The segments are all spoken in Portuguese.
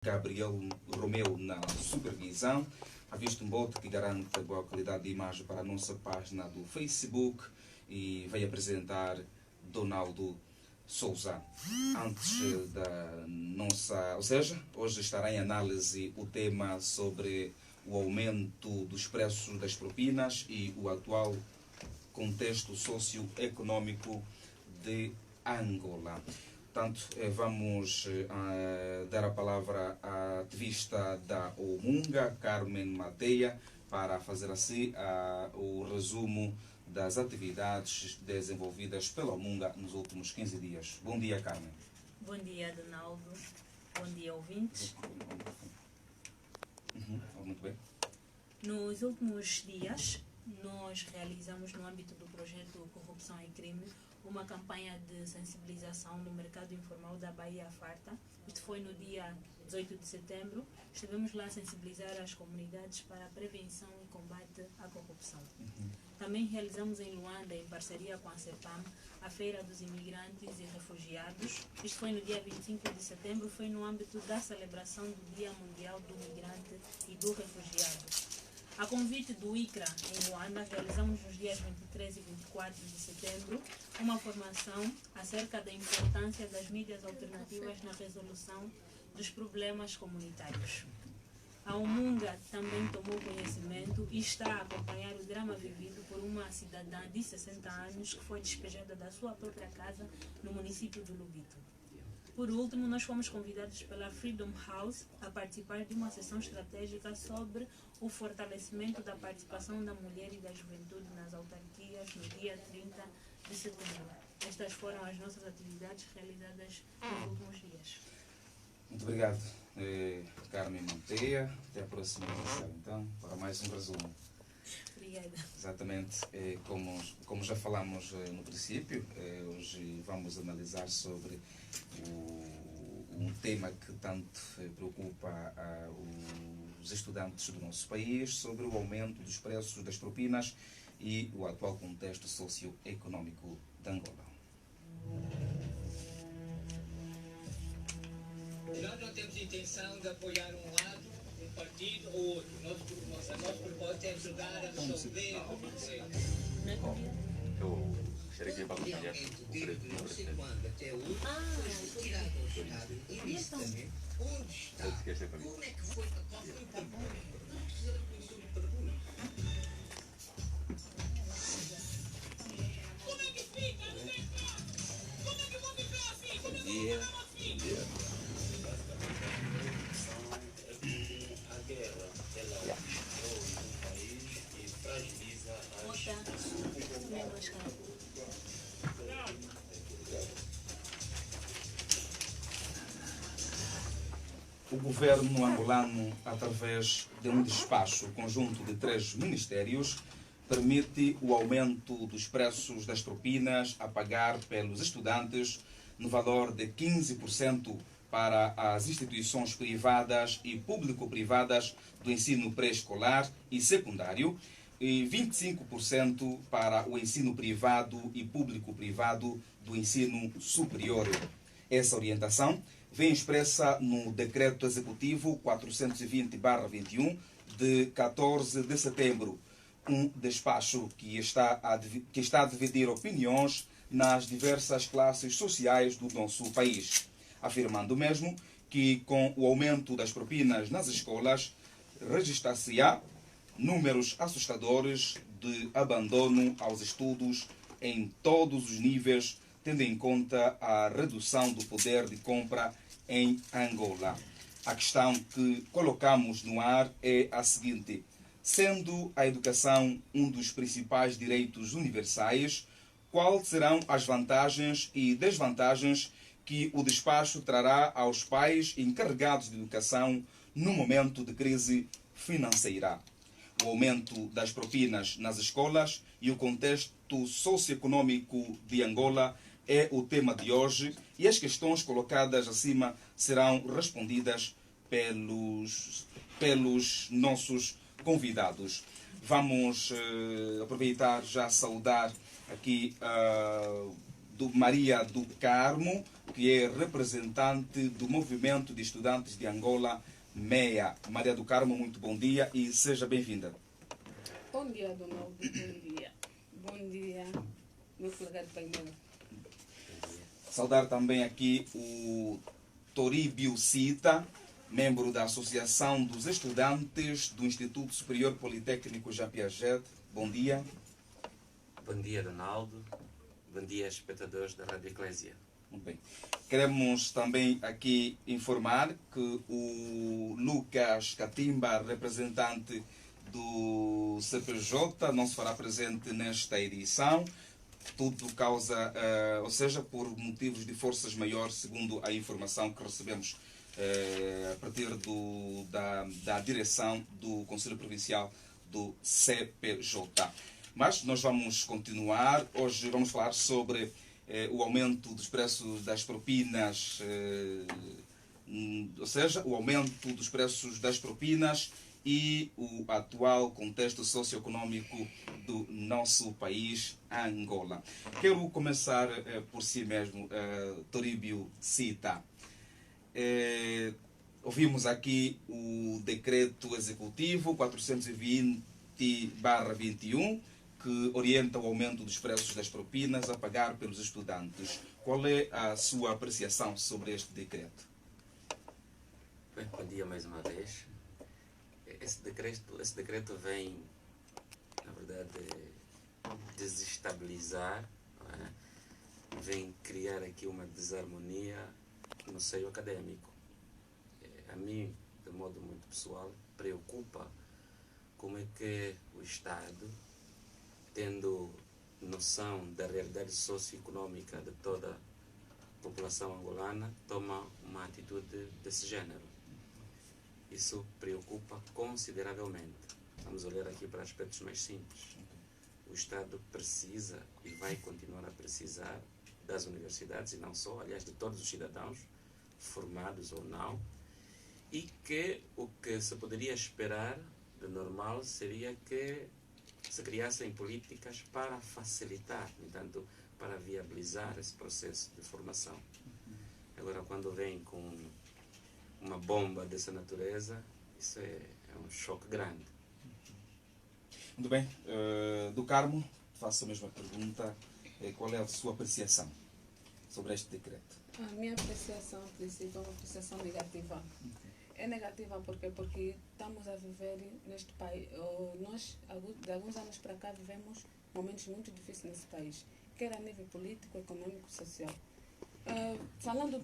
Gabriel Romeu na supervisão. Há visto um bote que garante boa qualidade de imagem para a nossa página do Facebook e vai apresentar Donaldo Souza. Antes da nossa... Ou seja, hoje estará em análise o tema sobre o aumento dos preços das propinas e o atual contexto socioeconômico de Angola. Portanto, vamos dar a palavra à ativista da OMUNGA, Carmen Mateia, para fazer assim o resumo das atividades desenvolvidas pela OMUNGA nos últimos 15 dias. Bom dia, Carmen. Bom dia, Donaldo. Bom dia, ouvintes. Muito bem. Nos últimos dias, nós realizamos, no âmbito do projeto Corrupção e Crime, uma campanha de sensibilização no mercado informal da Bahia Farta. Isto foi no dia 18 de setembro. Estivemos lá a sensibilizar as comunidades para a prevenção e combate à corrupção. Também realizamos em Luanda, em parceria com a CEPAM, a Feira dos Imigrantes e Refugiados. Isto foi no dia 25 de setembro, foi no âmbito da celebração do Dia Mundial do Migrante e do Refugiado. A convite do ICRA, em Luanda, realizamos nos dias 23 e 24 de setembro uma formação acerca da importância das mídias alternativas na resolução dos problemas comunitários. A OMUNGA também tomou conhecimento e está a acompanhar o drama vivido por uma cidadã de 60 anos que foi despejada da sua própria casa no município do Lubito. Por último, nós fomos convidados pela Freedom House a participar de uma sessão estratégica sobre o fortalecimento da participação da mulher e da juventude nas autarquias no dia 30 de setembro. Estas foram as nossas atividades realizadas nos últimos dias. Muito obrigado, Carmen Mateia. Até a próxima edição, então, para mais um resumo. Obrigada. Exatamente, como já falamos no princípio, hoje vamos analisar sobre um tema que tanto preocupa os estudantes do nosso país, sobre o aumento dos preços das propinas e o atual contexto socioeconômico de Angola. Nós não temos intenção de apoiar um lado, um partido ou outro. Nossa proposta é ajudar a resolver o problema. Eu cheguei para compartilhar. Não sei quando, até hoje, foi retirado ao Estado. E disse também onde está, como é que foi, qual foi o percurso. Nós precisamos conhecer o percurso. Como é que fica? Como é que vão viver assim? Como é que Dia. vão viver assim? A guerra, ela destrói um país e fragiliza O governo angolano, através de um despacho conjunto de 3 ministérios, permite o aumento dos preços das propinas a pagar pelos estudantes no valor de 15% para as instituições privadas e público-privadas do ensino pré-escolar e secundário e 25% para o ensino privado e público-privado do ensino superior. Essa orientação vem expressa no Decreto Executivo 420/21 de 14 de setembro, um despacho que está a dividir opiniões nas diversas classes sociais do nosso país, afirmando mesmo que com o aumento das propinas nas escolas registrar-se-á números assustadores de abandono aos estudos em todos os níveis, tendo em conta a redução do poder de compra em Angola. A questão que colocamos no ar é a seguinte: sendo a educação um dos principais direitos universais, quais serão as vantagens e desvantagens que o despacho trará aos pais encarregados de educação no momento de crise financeira? O aumento das propinas nas escolas e o contexto socioeconômico de Angola é o tema de hoje e as questões colocadas acima serão respondidas pelos nossos convidados. Vamos aproveitar já saudar aqui do Maria do Carmo, que é representante do Movimento de Estudantes de Angola, MEA. Maria do Carmo, muito bom dia e seja bem-vinda. Bom dia, Donaldo. Bom dia. Bom dia, meu colega de painel. Saudar também aqui o Toribio Cita, membro da Associação dos Estudantes do Instituto Superior Politécnico Jean Piaget. Bom dia. Bom dia, Donaldo. Bom dia, espectadores da Rádio Eclésia. Muito bem. Queremos também aqui informar que o Lucas Catimba, representante do CPJ, não se fará presente nesta edição. Tudo causa, ou seja, por motivos de forças maiores, segundo a informação que recebemos a partir da direção do Conselho Provincial do CPJ. Mas nós vamos continuar. Hoje vamos falar sobre o aumento dos preços das propinas, ou seja, o aumento dos preços das propinas e o atual contexto socioeconômico do nosso país, Angola. Quero começar por si mesmo, Toribio Cita. Ouvimos aqui o decreto executivo 420/21, que orienta o aumento dos preços das propinas a pagar pelos estudantes. Qual é a sua apreciação sobre este decreto? Bem, bom dia mais uma vez. Esse decreto vem, na verdade, desestabilizar, não é? Vem criar aqui uma desarmonia no seio acadêmico. A mim, de modo muito pessoal, preocupa como é que o Estado, tendo noção da realidade socioeconômica de toda a população angolana, toma uma atitude desse género. Isso preocupa consideravelmente. Vamos olhar aqui para aspectos mais simples. O Estado precisa e vai continuar a precisar das universidades, e não só, aliás, de todos os cidadãos, formados ou não, e que o que se poderia esperar de normal seria que se criassem políticas para facilitar, no entanto, para viabilizar esse processo de formação. Agora, quando vem com uma bomba dessa natureza, isso é um choque grande. Muito bem. Do Carmo, faço a mesma pergunta. Qual é a sua apreciação sobre este decreto? A minha apreciação, principal, é uma apreciação negativa. É negativa porque estamos a viver neste país. Nós, de alguns anos para cá, vivemos momentos muito difíceis nesse país, quer a nível político, econômico, social. Falando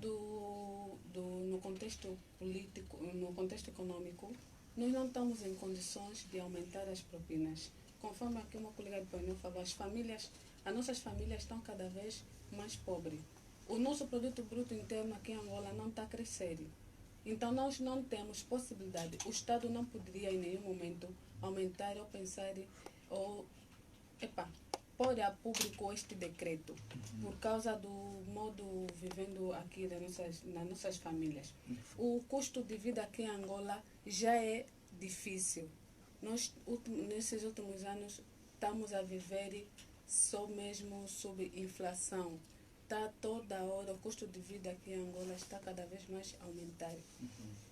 no contexto político, no contexto econômico, nós não estamos em condições de aumentar as propinas. Conforme aqui uma colega de painel falou, as nossas famílias estão cada vez mais pobres. O nosso produto bruto interno aqui em Angola não está a crescer. Então nós não temos possibilidade. O Estado não poderia em nenhum momento aumentar ou pensar ou pôr a público este decreto por causa do modo vivendo aqui nas nossas famílias. O custo de vida aqui em Angola já é difícil. Nós, nesses últimos anos, estamos a viver só mesmo sob inflação. Está toda hora, o custo de vida aqui em Angola está cada vez mais a aumentar.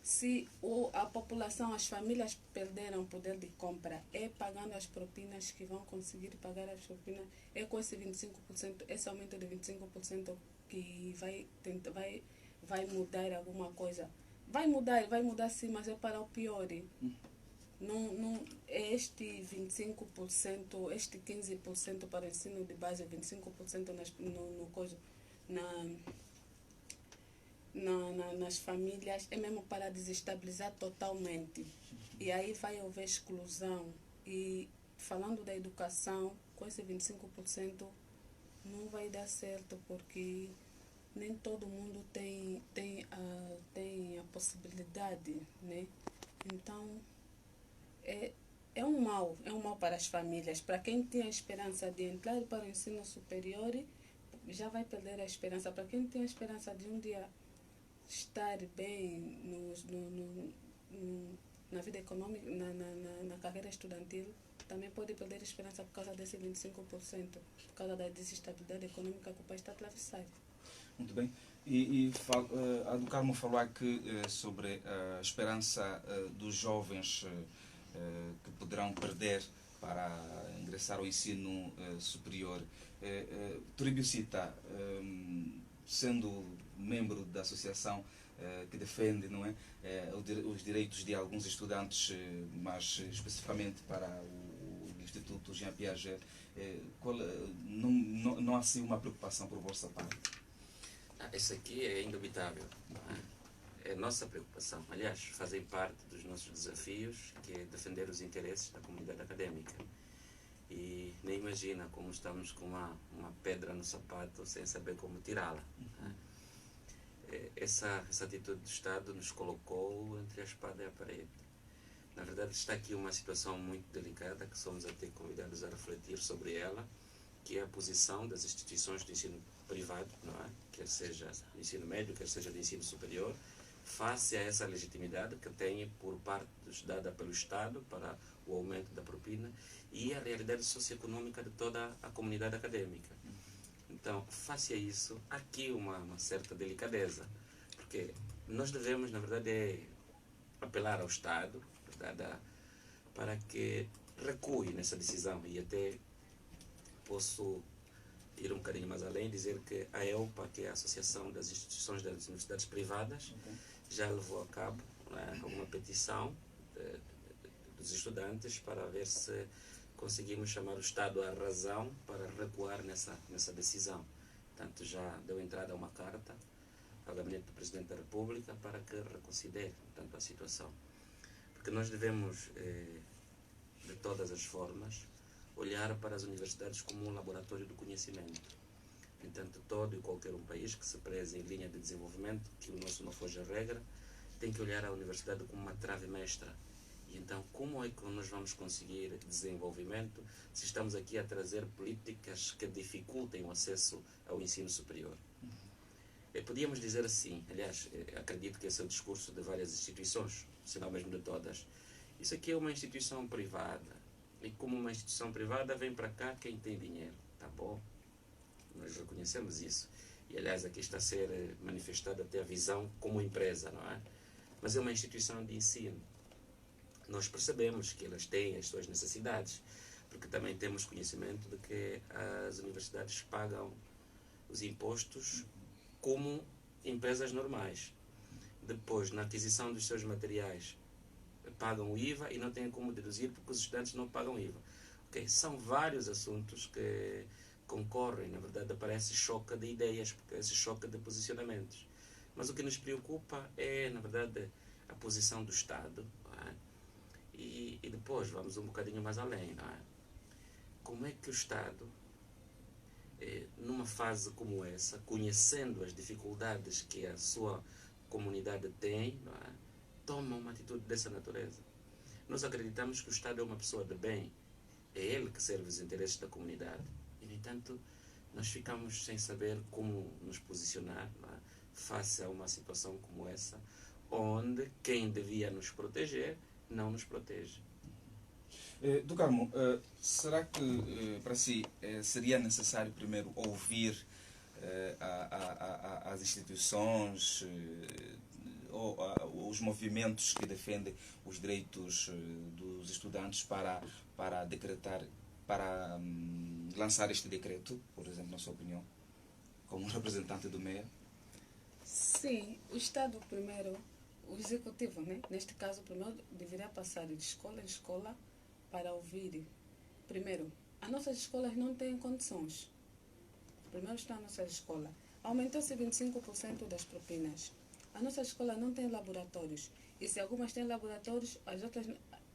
Se a população, as famílias perderam o poder de compra, é pagando as propinas que vão conseguir pagar as propinas, é com esse 25%, esse aumento de 25% que vai mudar alguma coisa. Vai mudar sim, mas é para o pior. Não, este 25%, este 15% para o ensino de base, 25% nas famílias, é mesmo para desestabilizar totalmente. E aí vai haver exclusão. E falando da educação, com esse 25% não vai dar certo, porque nem todo mundo tem a possibilidade, né? Então, é um mal para as famílias. Para quem tinha a esperança de entrar para o ensino superior, já vai perder a esperança. Para quem tem a esperança de um dia estar bem na vida econômica, na carreira estudantil, também pode perder esperança por causa desse 25%, por causa da desestabilidade econômica que o país está a atravessar. Muito bem. A do Carmo falou aqui sobre a esperança dos jovens que poderão perder para ingressar ao ensino superior. Turíbio Cita, sendo membro da associação que defende, não é, os direitos de alguns estudantes, mas especificamente para o Instituto Jean Piaget, não há assim uma preocupação por vossa parte? Isso aqui é indubitável. É nossa preocupação. Aliás, fazem parte dos nossos desafios, que é defender os interesses da comunidade académica. E nem imagina como estamos com uma pedra no sapato sem saber como tirá-la. Essa atitude do Estado nos colocou entre a espada e a parede. Na verdade, está aqui uma situação muito delicada, que somos até convidados a refletir sobre ela, que é a posição das instituições de ensino privado, não é? Quer seja de ensino médio, quer seja de ensino superior, face a essa legitimidade que tem por parte dada pelo Estado para o aumento da propina e a realidade socioeconômica de toda a comunidade académica. Então, face a isso, há aqui uma certa delicadeza, porque nós devemos, na verdade, apelar ao Estado para que recue nessa decisão, e até posso ir um bocadinho mais além, dizer que a EUPA, que é a Associação das Instituições das Universidades Privadas, já levou a cabo uma petição dos estudantes para ver se conseguimos chamar o Estado à razão para recuar nessa decisão. Portanto, já deu entrada a uma carta ao Gabinete do Presidente da República para que reconsidere, portanto, a situação. Porque nós devemos, de todas as formas, olhar para as universidades como um laboratório do conhecimento. No entanto, todo e qualquer um país que se preze em linha de desenvolvimento, que o nosso não foge a regra, tem que olhar a universidade como uma trave mestra. E então, como é que nós vamos conseguir desenvolvimento se estamos aqui a trazer políticas que dificultem o acesso ao ensino superior? Podíamos dizer assim, aliás, acredito que esse é o discurso de várias instituições, se não mesmo de todas. Isso aqui é uma instituição privada. E como uma instituição privada, vem para cá quem tem dinheiro. Tá bom? Nós reconhecemos isso. E, aliás, aqui está a ser manifestada até a visão como empresa, não é? Mas é uma instituição de ensino. Nós percebemos que elas têm as suas necessidades, porque também temos conhecimento de que as universidades pagam os impostos como empresas normais. Depois, na aquisição dos seus materiais, pagam o IVA e não têm como deduzir porque os estudantes não pagam IVA. Okay? São vários assuntos que concorrem, na verdade, para esse choque de ideias, esse choque de posicionamentos. Mas o que nos preocupa é, na verdade, a posição do Estado. Não é? E depois vamos um bocadinho mais além. Não é? Como é que o Estado, numa fase como essa, conhecendo as dificuldades que a sua comunidade tem, não é? Toma uma atitude dessa natureza? Nós acreditamos que o Estado é uma pessoa de bem, é ele que serve os interesses da comunidade. E, no entanto, nós ficamos sem saber como nos posicionar, não é? Face a uma situação como essa, onde quem devia nos proteger não nos protege. Do Carmo, será que para si seria necessário primeiro ouvir as instituições ou os movimentos que defendem os direitos dos estudantes para decretar, para lançar este decreto, por exemplo, na sua opinião, como um representante do MEA? Sim, o Estado primeiro, o Executivo, né? Neste caso, primeiro deveria passar de escola em escola para ouvir. Primeiro, as nossas escolas não têm condições. Primeiro está a nossa escola. Aumentou-se 25% das propinas. A nossa escola não tem laboratórios. E se algumas têm laboratórios, as outras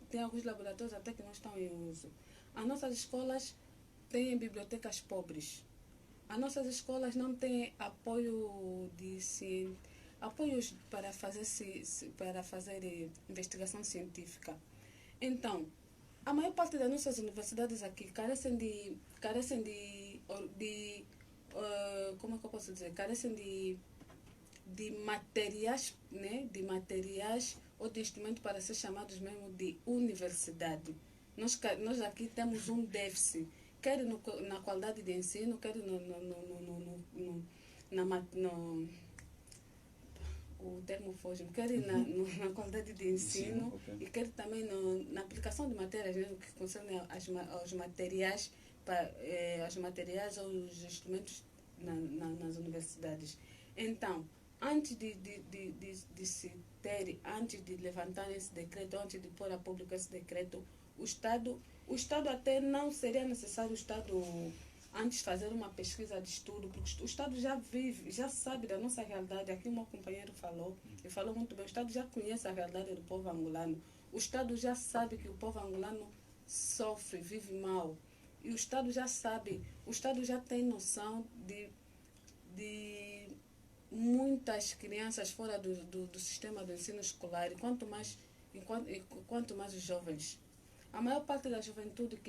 têm alguns laboratórios até que não estão em uso. As nossas escolas têm bibliotecas pobres. As nossas escolas não têm apoio apoios para fazer investigação científica. Então, a maior parte das nossas universidades aqui carecem de como é que eu posso dizer? Carecem de materiais, né? De materiais ou de instrumentos para ser chamados mesmo de universidade. Nós aqui temos um déficit, quer na qualidade de ensino, quer o termo foge, quer na qualidade de ensino, okay. E quer também na aplicação de matérias, né, que concerne aos materiais, aos materiais ou os instrumentos nas universidades. Então, antes antes de levantar esse decreto, antes de pôr a público esse decreto, o Estado até não seria necessário o Estado antes fazer uma pesquisa de estudo, porque o Estado já vive, já sabe da nossa realidade. Aqui o meu companheiro falou, e falou muito bem, o Estado já conhece a realidade do povo angolano. O Estado já sabe que o povo angolano sofre, vive mal. E o Estado já sabe, o Estado já tem noção de muitas crianças fora do sistema do ensino escolar, e quanto mais os jovens. A maior parte da juventude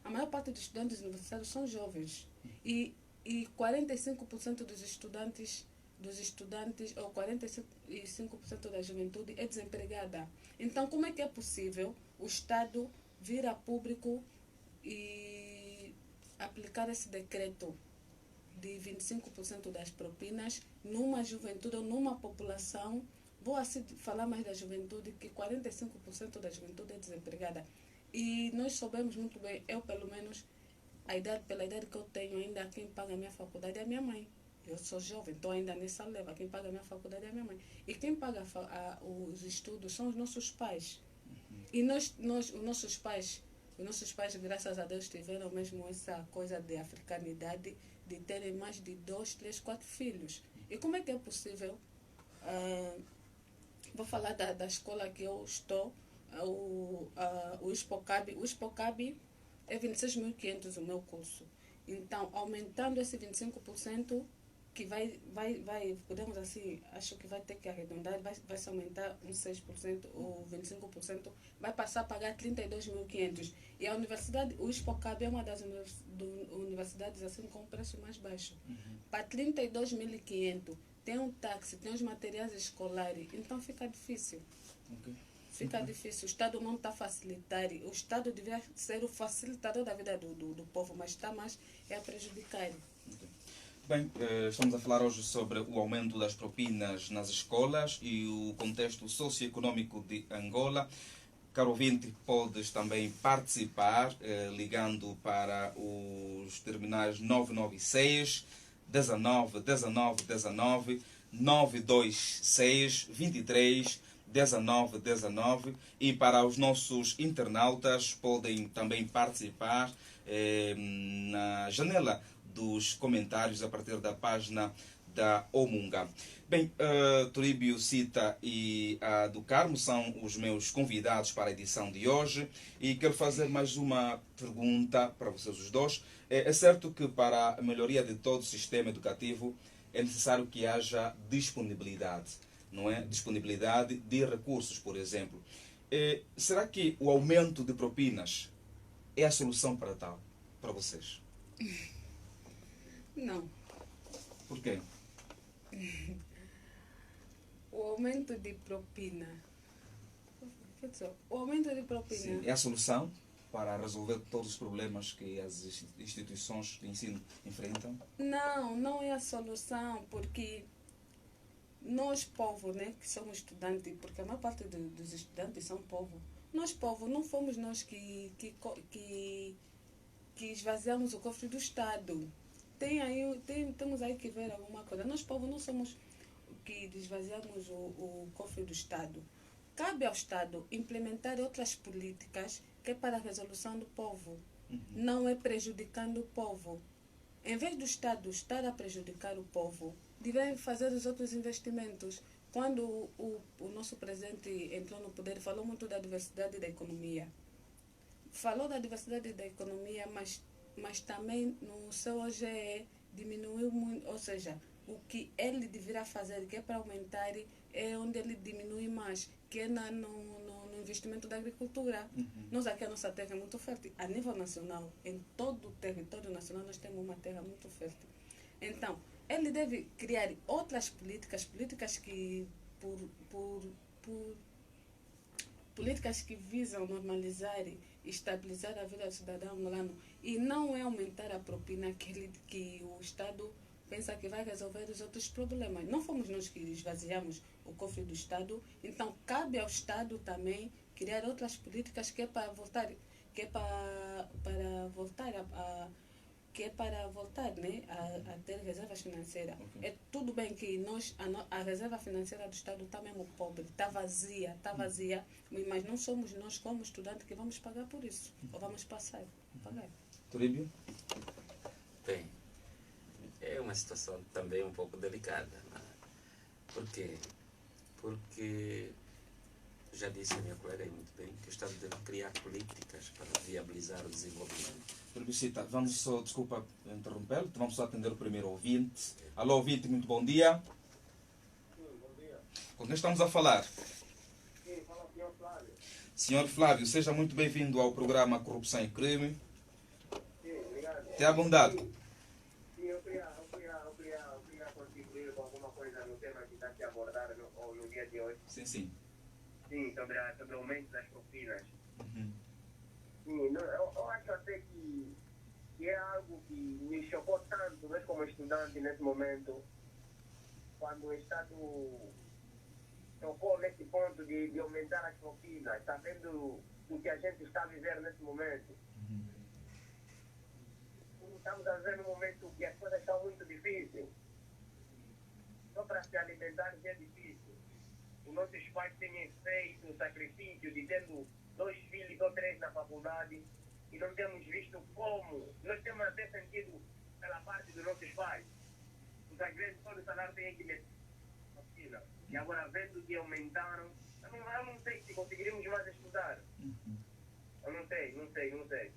a maior parte dos estudantes universitários são jovens. E 45% dos estudantes, ou 45% da juventude é desempregada. Então, como é que é possível o Estado vir a público e aplicar esse decreto de 25% das propinas numa juventude ou numa população? Vou assim falar mais da juventude, que 45% da juventude é desempregada. E nós soubemos muito bem, eu pelo menos, pela idade que eu tenho, ainda quem paga a minha faculdade é a minha mãe. Eu sou jovem, estou ainda nessa leva, quem paga a minha faculdade é a minha mãe. E quem paga os estudos são os nossos pais. E os nossos pais, graças a Deus, tiveram mesmo essa coisa de africanidade, de terem mais de 2, 3, 4 filhos. E como é que é possível? Vou falar da escola que eu estou, o Expocab. O Expocab é 26.500 o meu curso. Então, aumentando esse 25%, que vai, podemos assim, acho que vai ter que arredondar, vai se aumentar uns 6% ou 25%, vai passar a pagar 32.500. E a universidade, o Expocab é uma das universidades assim com preço mais baixo. Para 32.500, tem um táxi, tem os materiais escolares, então fica difícil. Fica difícil. O Estado não está a facilitar. O Estado devia ser o facilitador da vida do povo, mas está mais a prejudicar. Bem, estamos a falar hoje sobre o aumento das propinas nas escolas e o contexto socioeconômico de Angola. Caro ouvinte, podes também participar ligando para os terminais 996 19 19 19 926 23 19 19, e para os nossos internautas podem também participar na janela dos comentários a partir da página da Omunga. Bem, Turíbio Cita e a do Carmo são os meus convidados para a edição de hoje, e quero fazer mais uma pergunta para vocês os dois. É certo que para a melhoria de todo o sistema educativo é necessário que haja disponibilidade, não é? Disponibilidade de recursos, por exemplo. Será que o aumento de propinas é a solução para tal, para vocês? Não. Por quê? O aumento de propina. O aumento de propina. Sim, é a solução para resolver todos os problemas que as instituições de ensino enfrentam? Não, não é a solução, porque nós, povo, né, que somos estudantes, porque a maior parte dos estudantes são povo. Nós, povo, não fomos nós que esvaziamos o cofre do Estado. Temos aí que ver alguma coisa. Nós, povo, não somos que esvaziamos o cofre do Estado. Cabe ao Estado implementar outras políticas que é para a resolução do povo. Não é prejudicando o povo. Em vez do Estado estar a prejudicar o povo, devem fazer os outros investimentos. Quando o nosso presidente entrou no poder, falou muito da diversidade da economia. Falou da diversidade da economia, mas também no seu OGE diminuiu muito, ou seja, o que ele deverá fazer, que é para aumentar, é onde ele diminui mais, que é no investimento da agricultura. Nós aqui, a nossa terra é muito fértil. A nível nacional, em todo o território nacional, nós temos uma terra muito fértil. Então, ele deve criar outras políticas que políticas que visam normalizar e estabilizar a vida do cidadão angolano e não é aumentar a propina que o Estado pensa que vai resolver os outros problemas. Não fomos nós que esvaziamos o cofre do Estado, então cabe ao Estado também criar outras políticas que é para voltar, né, a ter reservas financeiras. Ok. É tudo bem que a reserva financeira do Estado está mesmo pobre, está vazia, mas não somos nós como estudantes que vamos pagar por isso, ou vamos passar a pagar. Toribio? Bem, é uma situação também um pouco delicada. Não é? Por quê? Porque já disse a minha colega aí muito bem que o Estado deve criar políticas para viabilizar o desenvolvimento. Plebiscita, vamos só, desculpa interromper, vamos só atender o primeiro ouvinte. Alô, ouvinte, muito bom dia. Sim, bom dia. Com quem estamos a falar? Sim, fala o senhor Flávio. Senhor Flávio, seja muito bem-vindo ao programa Corrupção e Crime. Sim, obrigado. Tenha a bondade. Sim, eu queria contribuir com alguma coisa no tema que está aqui abordado no dia de hoje. Sim, sim. Sim, sobre o aumento das propinas. Uhum. Sim, eu acho até que é algo que me chocou tanto, nós como estudante nesse momento, quando o Estado tocou nesse ponto de aumentar as propinas, está vendo o que a gente está a viver nesse momento. Estamos a viver num momento que as coisas estão muito difíceis. Só para se alimentar já é difícil. Os nossos pais têm feito o sacrifício de tendo 2 filhos ou 3 na faculdade e não temos visto como. Nós temos até sentido pela parte dos nossos pais. Os às todo o salário tem que meter. E agora vendo que aumentaram, eu não sei se conseguiríamos mais estudar. Eu não sei.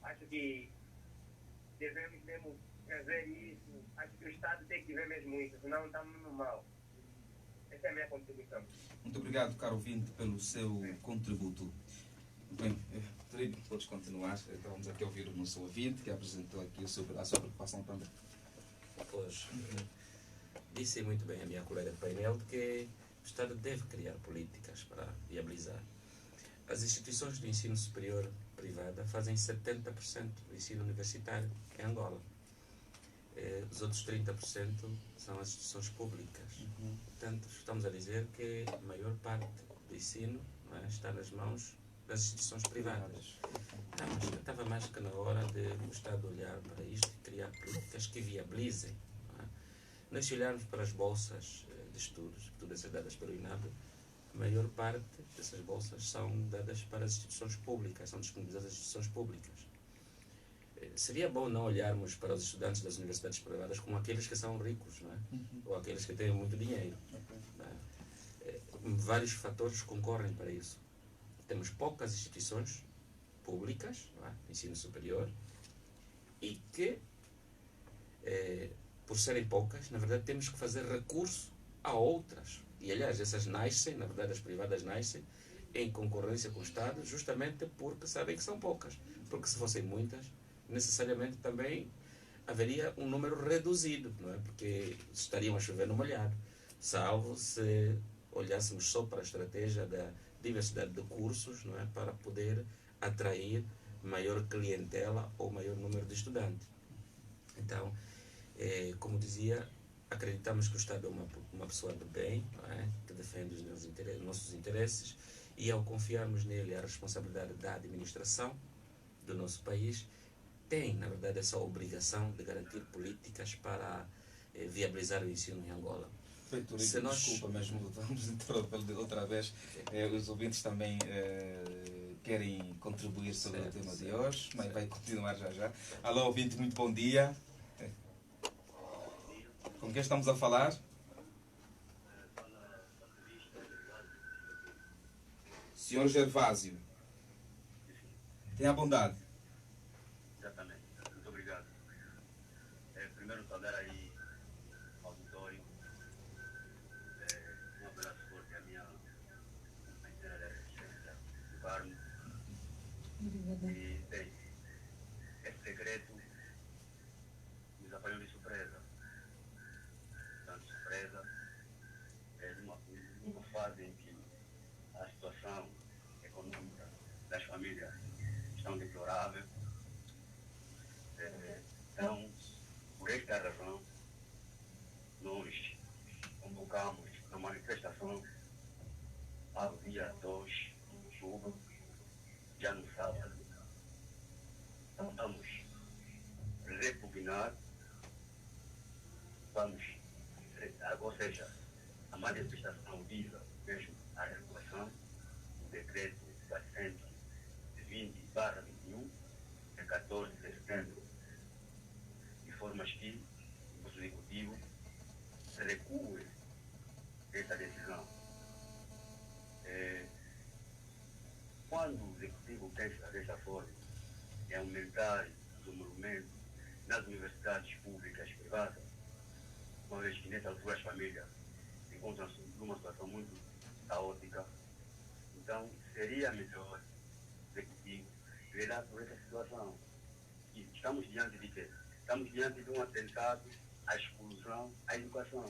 Acho que devemos mesmo ver isso. Acho que o Estado tem que ver mesmo isso, senão estamos no mal. Essa é a minha contribuição. Muito obrigado, caro ouvinte, pelo seu contributo. Bem, Toribio, podes continuar. Então vamos aqui ouvir o nosso ouvinte que apresentou aqui a sua preocupação também. Pois, disse muito bem a minha colega de painel que o Estado deve criar políticas para viabilizar. As instituições de ensino superior privada fazem 70% do ensino universitário em Angola. Os outros 30% são as instituições públicas. Portanto, estamos a dizer que a maior parte do ensino, não é, está nas mãos das instituições privadas. Mas estava mais que na hora de o Estado olhar para isto e criar políticas que viabilizem. Não é? Nós, se olharmos para as bolsas de estudos, todas as dadas pelo INAB, a maior parte dessas bolsas são dadas para as instituições públicas, são disponibilizadas às instituições públicas. Seria bom não olharmos para os estudantes das universidades privadas como aqueles que são ricos, não é? Ou aqueles que têm muito dinheiro. Não é? Vários fatores concorrem para isso. Temos poucas instituições públicas, não é? Ensino superior, e que, por serem poucas, na verdade temos que fazer recurso a outras. E, aliás, essas nascem, na verdade as privadas nascem, em concorrência com o Estado, justamente porque sabem que são poucas. Porque se fossem muitas, necessariamente também haveria um número reduzido, não é? Porque estariam a chover no molhado, salvo se olhássemos só para a estratégia da diversidade de cursos, não é? Para poder atrair maior clientela ou maior número de estudantes. Então, como dizia, acreditamos que o Estado é uma pessoa de bem, não é? Que defende os nossos interesses, e ao confiarmos nele a responsabilidade da administração do nosso país, tem, na verdade, essa obrigação de garantir políticas para viabilizar o ensino em Angola. Feito, desculpa mesmo, vamos interromper outra vez. Os ouvintes também querem contribuir sobre o tema de hoje, mas vai continuar já. Alô, ouvinte, muito bom dia. Com quem estamos a falar? Senhor Gervásio. Tenha a bondade. Exatamente. Muito obrigado. Primeiro, saudar aí ao auditório. Um abraço forte à minha companheira da resistência, do Carmo. E, bem, esse decreto nos apanhou de surpresa. Tanto surpresa, numa fase em que a situação dia 2 de outubro, já no sábado, vamos repugnar, ou seja, a manifestação visa mesmo a regulação do decreto 420/21, de 14 de setembro, de formas que o Executivo recue essa decisão. Quando o Executivo pensa dessa forma, em aumentar o desenvolvimento nas universidades públicas e privadas, uma vez que nessa altura as famílias encontram-se numa situação muito caótica, então seria melhor o Executivo velar por essa situação. E estamos diante de quê? Estamos diante de um atentado à exclusão, à educação.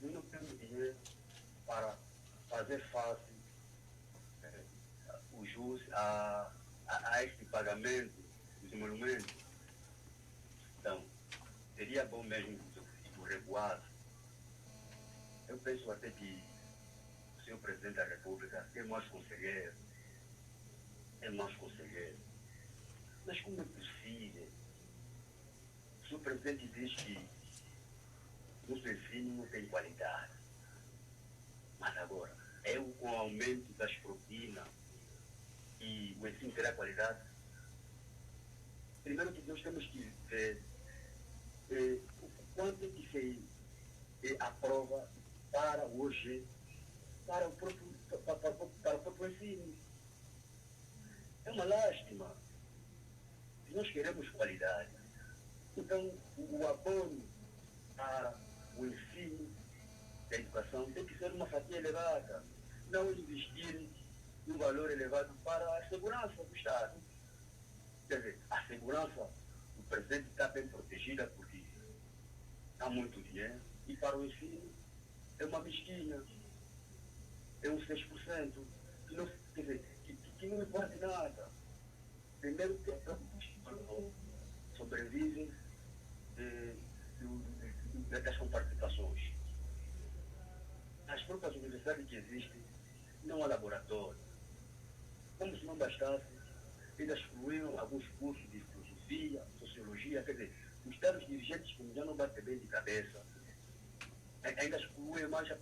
Nós não temos dinheiro para fazer face o jus a este pagamento dos emolumentos. Então, seria bom mesmo que o recuasse. Eu penso até que o senhor Presidente da República é nosso conselheiro. Mas como é possível? O senhor Presidente diz que o nosso ensino não tem qualidade. Mas agora, com o aumento das propinas e o ensino terá qualidade? Primeiro que nós temos que ver quanto é que se aprova para hoje, para o próprio ensino. É uma lástima. Se nós queremos qualidade, então o abono para o ensino da educação tem que ser uma fatia elevada, não investir um valor elevado para a segurança do Estado. Quer dizer, a segurança do presidente está bem protegida porque há muito dinheiro, e para o ensino é uma mesquinha, é um 6%, que não, quer dizer, que não importa nada. Primeiro que sobrevivem das comparticipações. As próprias universidades que existem, não há laboratório. Como se não bastasse, ainda excluíram alguns cursos de filosofia, sociologia, quer dizer, os termos dirigentes, como já não batem bem de cabeça, ainda excluem mais a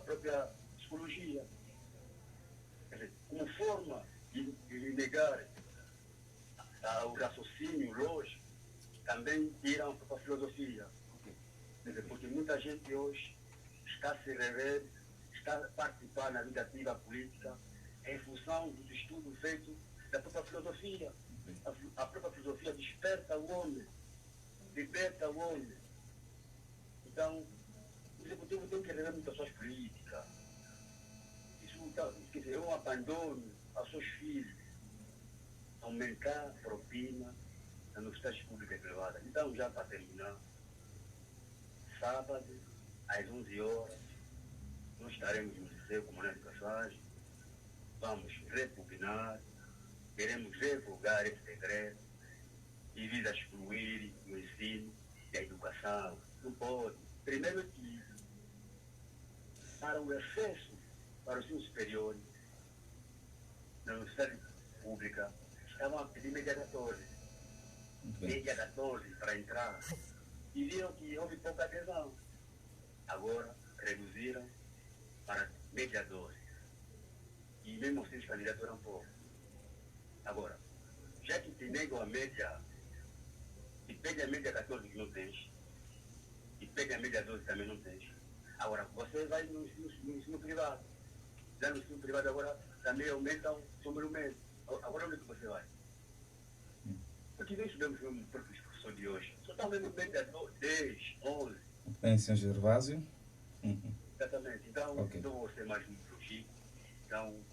própria psicologia. Quer dizer, como forma de negar o raciocínio lógico, também tiram a própria filosofia. Quer dizer, porque muita gente hoje está a se rever, está a participar na vida ativa política em função dos estudos feitos da própria filosofia. A própria filosofia desperta o homem, liberta o homem. Então, o Executivo tem que rever muitas suas políticas. Isso, quer dizer, é um abandono aos seus filhos, aumentar a propina nas universidades públicas e privadas. Então, já para terminar, sábado, às 11 horas, nós estaremos no Liceu Comunal de Educação, vamos repugnar, queremos revogar esse decreto e visa excluir o ensino e a educação. Não pode. Primeiro que, para o acesso para o ensino superior, na universidade pública, estavam a pedir média 14. Média 14 para entrar. E viram que houve pouca adesão. Agora, reduziram para média 12. E mesmo assim, os candidatos eram poucos. Agora, já que te negam a média, e pede a média 14 que não tens, e pede a média 12 também não tens. Agora, você vai no ensino privado. Já no ensino privado agora também aumentam o número. Agora onde é que você vai? Porque nós estudamos o próprio discurso de hoje. Só estão vendo média 10, 11. Bem, Sr. Gervásio. Exatamente. Então, Okay. não vou ser mais muito lógico. Então,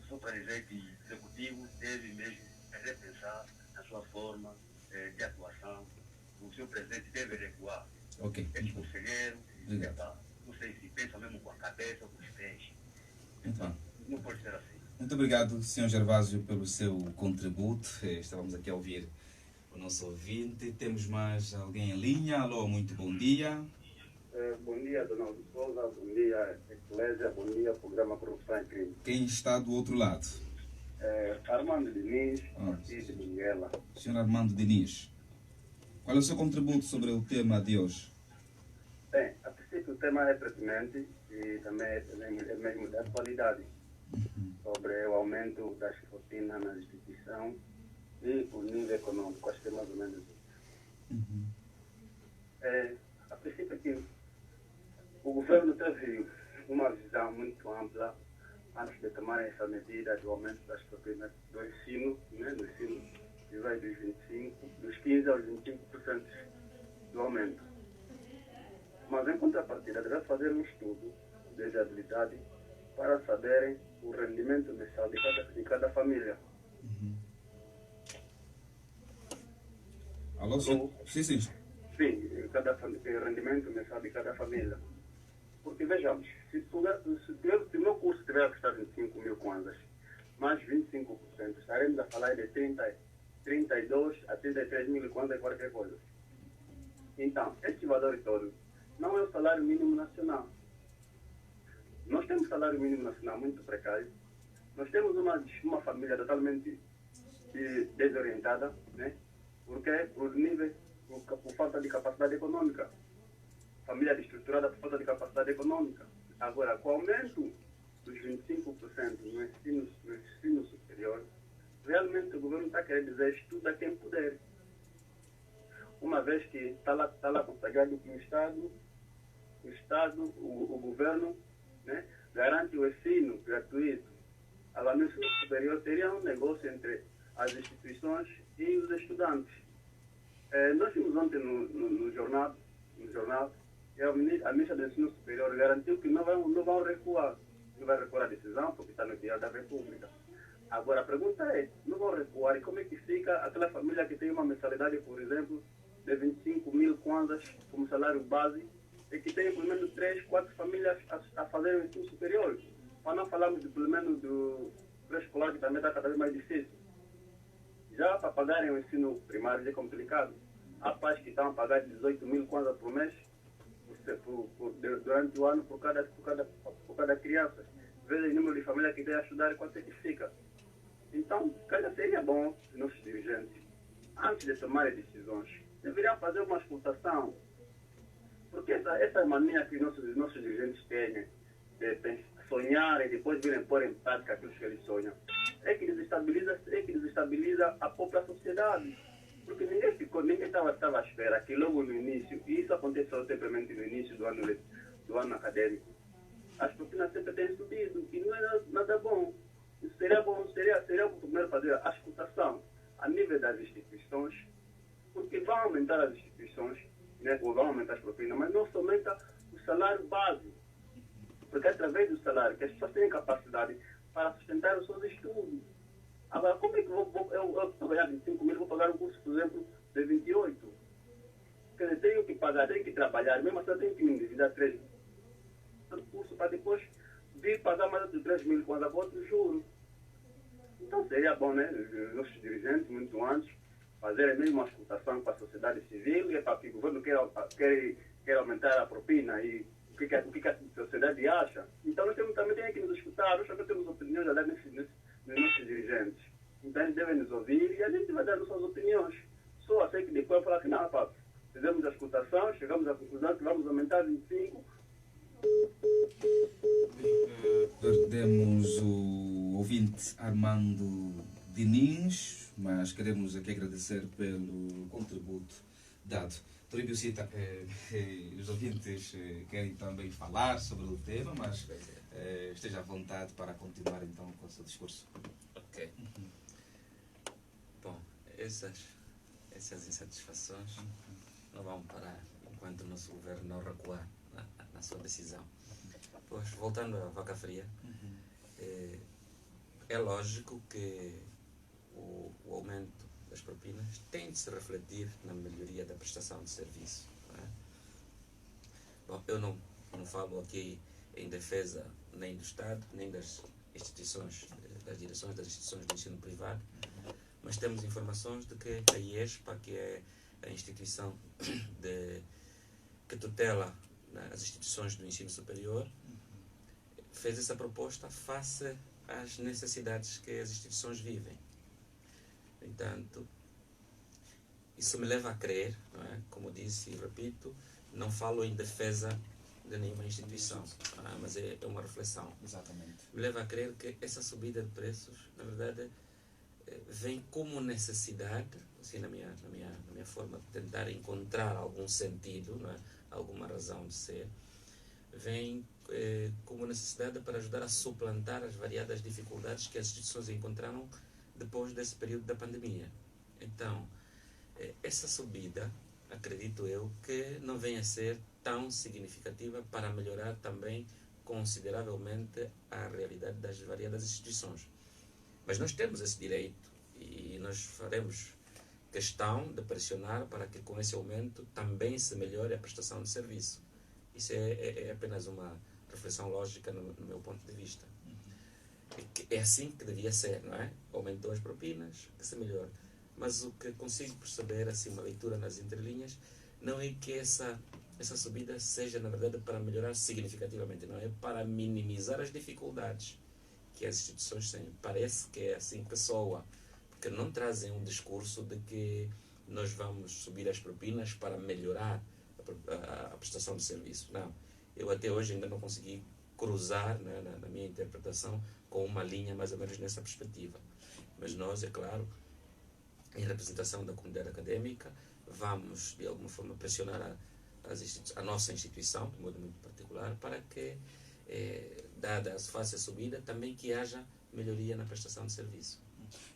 só para dizer que o Executivo deve mesmo repensar na sua forma de atuação. O senhor Presidente deve recuar. Ok. Esse conselheiro, Obrigado. não sei se pensa mesmo com a cabeça ou com os pés. Muito bem. Não pode ser assim. Muito obrigado, Sr. Gervásio, pelo seu contributo. Estávamos aqui a ouvir o nosso ouvinte. Temos mais alguém em linha. Alô, muito bom dia. Bom dia, Donaldo Souza. Bom dia, Eclésia. Bom dia, programa Corrupção e Crime. Quem está do outro lado? Armando Diniz, aqui de Benguela. Senhor Armando Diniz, qual é o seu contributo sobre o tema de hoje? Bem, a princípio o tema é pertinente e também é mesmo da atualidade, sobre o aumento das rotinas na instituição e o nível econômico. Acho que é mais ou menos isso. A princípio é que o governo teve uma visão muito ampla antes de tomar essa medida do aumento das propinas do ensino, né, do ensino que vai dos 15% aos 25% do aumento. Mas em contrapartida deve fazer um estudo de viabilidade para saberem o rendimento mensal de cada família. Alô, senhor? Sim. Sim, o rendimento mensal de cada família. Porque vejamos, se o meu curso tiver a custar 25 mil kwanzas, mais 25%, estaremos a falar de 32 a 33 mil kwanzas qualquer coisa. Então, este valor todo não é o salário mínimo nacional. Nós temos salário mínimo nacional muito precário. Nós temos uma família totalmente desorientada, né? Porque por falta de capacidade econômica. Família desestruturada por falta de capacidade econômica. Agora, com o aumento dos 25% no ensino superior, realmente o governo está querendo dizer estuda quem puder. Uma vez que está lá consagrado que o governo, né, garante o ensino gratuito. Agora, no ensino superior, teria um negócio entre as instituições e os estudantes. Nós vimos ontem no jornal, e a ministra do Ensino Superior garantiu que não vão recuar. Não vai recuar a decisão, porque está no Diário da República. Agora, a pergunta é, não vão recuar, e como é que fica aquela família que tem uma mensalidade, por exemplo, de 25 mil kwanzas como salário base, e que tem pelo menos 3, 4 famílias a fazer o ensino superior? Mas não falamos pelo menos do pré-escolar, que também está cada vez mais difícil. Já para pagarem o ensino primário é complicado. Há pais que estão a pagar 18 mil kwanzas por mês, durante o ano, por cada criança. Veja o número de famílias que tem a estudar e quanto é que fica. Então, seria bom os nossos dirigentes, antes de tomarem decisões, deveriam fazer uma escutação. Porque essa mania que nossos dirigentes têm de sonhar e depois virem pôr em prática aquilo que eles sonham, é que desestabiliza a própria sociedade. Porque ninguém estava à espera que logo no início, e isso aconteceu simplesmente no início do ano acadêmico, as propinas sempre têm subido, e não é nada bom. Seria bom primeiro fazer a escutação a nível das instituições, porque vão aumentar as instituições, né, ou vão aumentar as propinas, mas não somente o salário base. Porque é através do salário que as pessoas têm capacidade para sustentar os seus estudos. Agora, como é que eu estou ganhando 25 mil, vou pagar um curso, por exemplo, de 28? Quer dizer, tenho que pagar, tenho que trabalhar, mesmo assim eu tenho que me endividar 3 curso para depois vir pagar mais de 3 mil quando agora outro juro. Então seria bom, né, os nossos dirigentes, muito antes, fazerem mesmo uma escutação para a sociedade civil, e para que o governo quer aumentar a propina e o que a sociedade acha. Então nós também temos que nos escutar, nós também temos opiniões a dar nos nossos dirigentes. Então eles devem nos ouvir e a gente vai dar nossas opiniões. Só assim que depois falar que não, pá, fizemos a escutação, chegamos à conclusão que vamos aumentar 25. Perdemos o ouvinte Armando Diniz, mas queremos aqui agradecer pelo contributo dado. Toribio Cita, os ouvintes querem também falar sobre o tema, mas esteja à vontade para continuar então com o seu discurso. Ok. Bom, essas insatisfações não vão parar enquanto o nosso governo não recuar na sua decisão. Pois, voltando à vaca fria, é lógico que o aumento das propinas tem de se refletir na melhoria da prestação de serviço. Não é? Bom, eu não falo aqui em defesa nem do Estado, nem das instituições, das direções das instituições do ensino privado, mas temos informações de que a IESPA, que é a instituição que tutela as instituições do ensino superior, fez essa proposta face às necessidades que as instituições vivem. No entanto, isso me leva a crer, não é? Como disse e repito, não falo em defesa de nenhuma instituição, mas é uma reflexão. Exatamente. Me leva a crer que essa subida de preços, na verdade, vem como necessidade, assim, na minha forma de tentar encontrar algum sentido, não é? Alguma razão de ser, vem como necessidade para ajudar a suplantar as variadas dificuldades que as instituições encontraram depois desse período da pandemia. Então, essa subida, acredito eu, que não venha a ser tão significativa para melhorar também consideravelmente a realidade das variadas instituições. Mas nós temos esse direito e nós faremos questão de pressionar para que com esse aumento também se melhore a prestação de serviço. Isso é apenas uma reflexão lógica no meu ponto de vista. É assim que devia ser, não é? Aumentou as propinas, que se melhore. Mas o que consigo perceber, assim, uma leitura nas entrelinhas, não é que essa subida seja, na verdade, para melhorar significativamente, não é para minimizar as dificuldades que as instituições têm. Parece que é assim que soa, porque não trazem um discurso de que nós vamos subir as propinas para melhorar a prestação de serviço. Não. Eu até hoje ainda não consegui cruzar, né, na minha interpretação, com uma linha mais ou menos nessa perspectiva. Mas nós, é claro, em representação da comunidade académica, vamos, de alguma forma, pressionar a nossa instituição, de modo muito particular, para que, dada a fácil subida, também que haja melhoria na prestação de serviço.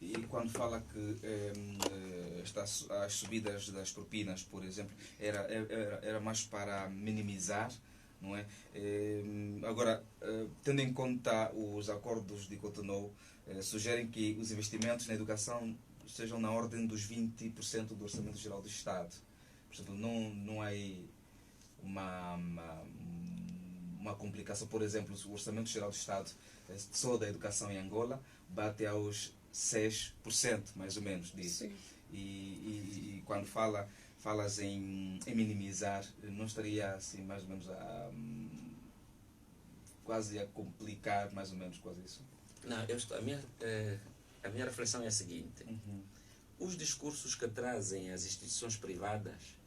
E quando fala que as subidas das propinas, por exemplo, era mais para minimizar, não é? Agora, tendo em conta os acordos de Cotonou, sugerem que os investimentos na educação sejam na ordem dos 20% do Orçamento Geral do Estado. Por exemplo, não há uma complicação. Por exemplo, o Orçamento Geral do Estado só da educação em Angola bate aos 6%, mais ou menos, disso. E quando falas em minimizar, não estaria assim, mais ou menos, quase a complicar, mais ou menos, quase isso? Não, a minha reflexão é a seguinte. Os discursos que trazem as instituições privadas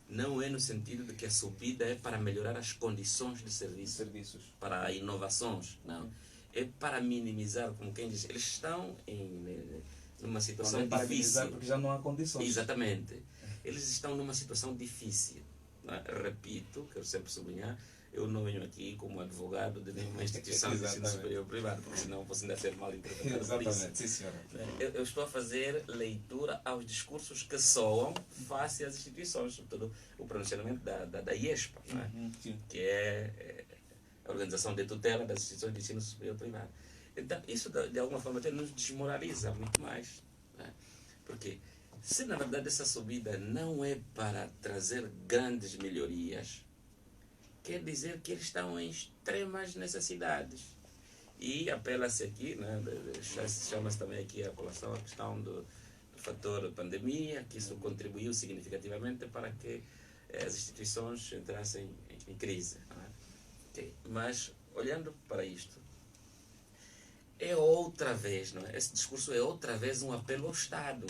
não é no sentido de que a subida é para melhorar as condições de serviços. Para inovações, não. É para minimizar, como quem diz, eles estão numa situação não é para difícil. minimizar porque já não há condições. Exatamente. Eles estão numa situação difícil. Não é? Repito, quero sempre sublinhar, eu não venho aqui como advogado de nenhuma instituição de ensino superior privado, porque senão posso ainda ser mal interpretado. Exatamente, sim, senhora. Eu estou a fazer leitura aos discursos que soam face às instituições, sobretudo o pronunciamento da IESPA, não é? Que é a Organização de Tutela das Instituições de Ensino Superior Privado. Então, isso de alguma forma até nos desmoraliza muito mais. Não é? Porque se na verdade essa subida não é para trazer grandes melhorias, quer dizer que eles estão em extremas necessidades. E apela-se aqui, né, chama-se também aqui a colação a questão do fator pandemia, que isso contribuiu significativamente para que as instituições entrassem em crise. Não é? Okay. Mas, olhando para isto, é outra vez, não é? Esse discurso é outra vez um apelo ao Estado.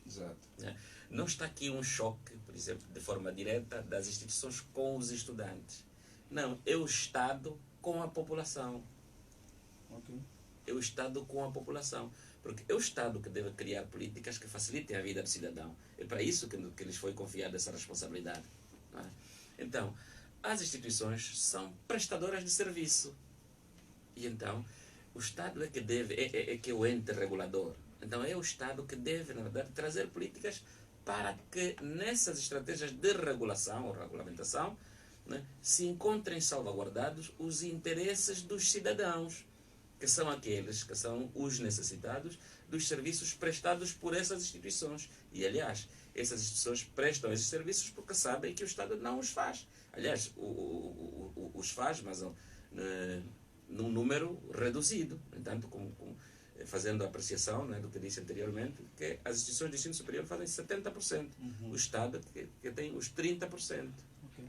Exato. Né? Não está aqui um choque, por exemplo, de forma direta das instituições com os estudantes. Não, é o Estado com a população. Okay. É o Estado com a população. Porque é o Estado que deve criar políticas que facilitem a vida do cidadão. É para isso que lhes foi confiada essa responsabilidade. Não é? Então, as instituições são prestadoras de serviço. E então, o Estado é que deve, é que é o ente regulador. Então, é o Estado que deve, na verdade, trazer políticas para que nessas estratégias de regulação ou regulamentação, né, se encontrem salvaguardados os interesses dos cidadãos, que são aqueles que são os necessitados dos serviços prestados por essas instituições. E, aliás, essas instituições prestam esses serviços porque sabem que o Estado não os faz. Aliás, os faz, mas num número reduzido. Entanto, fazendo a apreciação, né, do que disse anteriormente, que as instituições de ensino superior fazem 70%. O Estado que tem os 30%. Okay.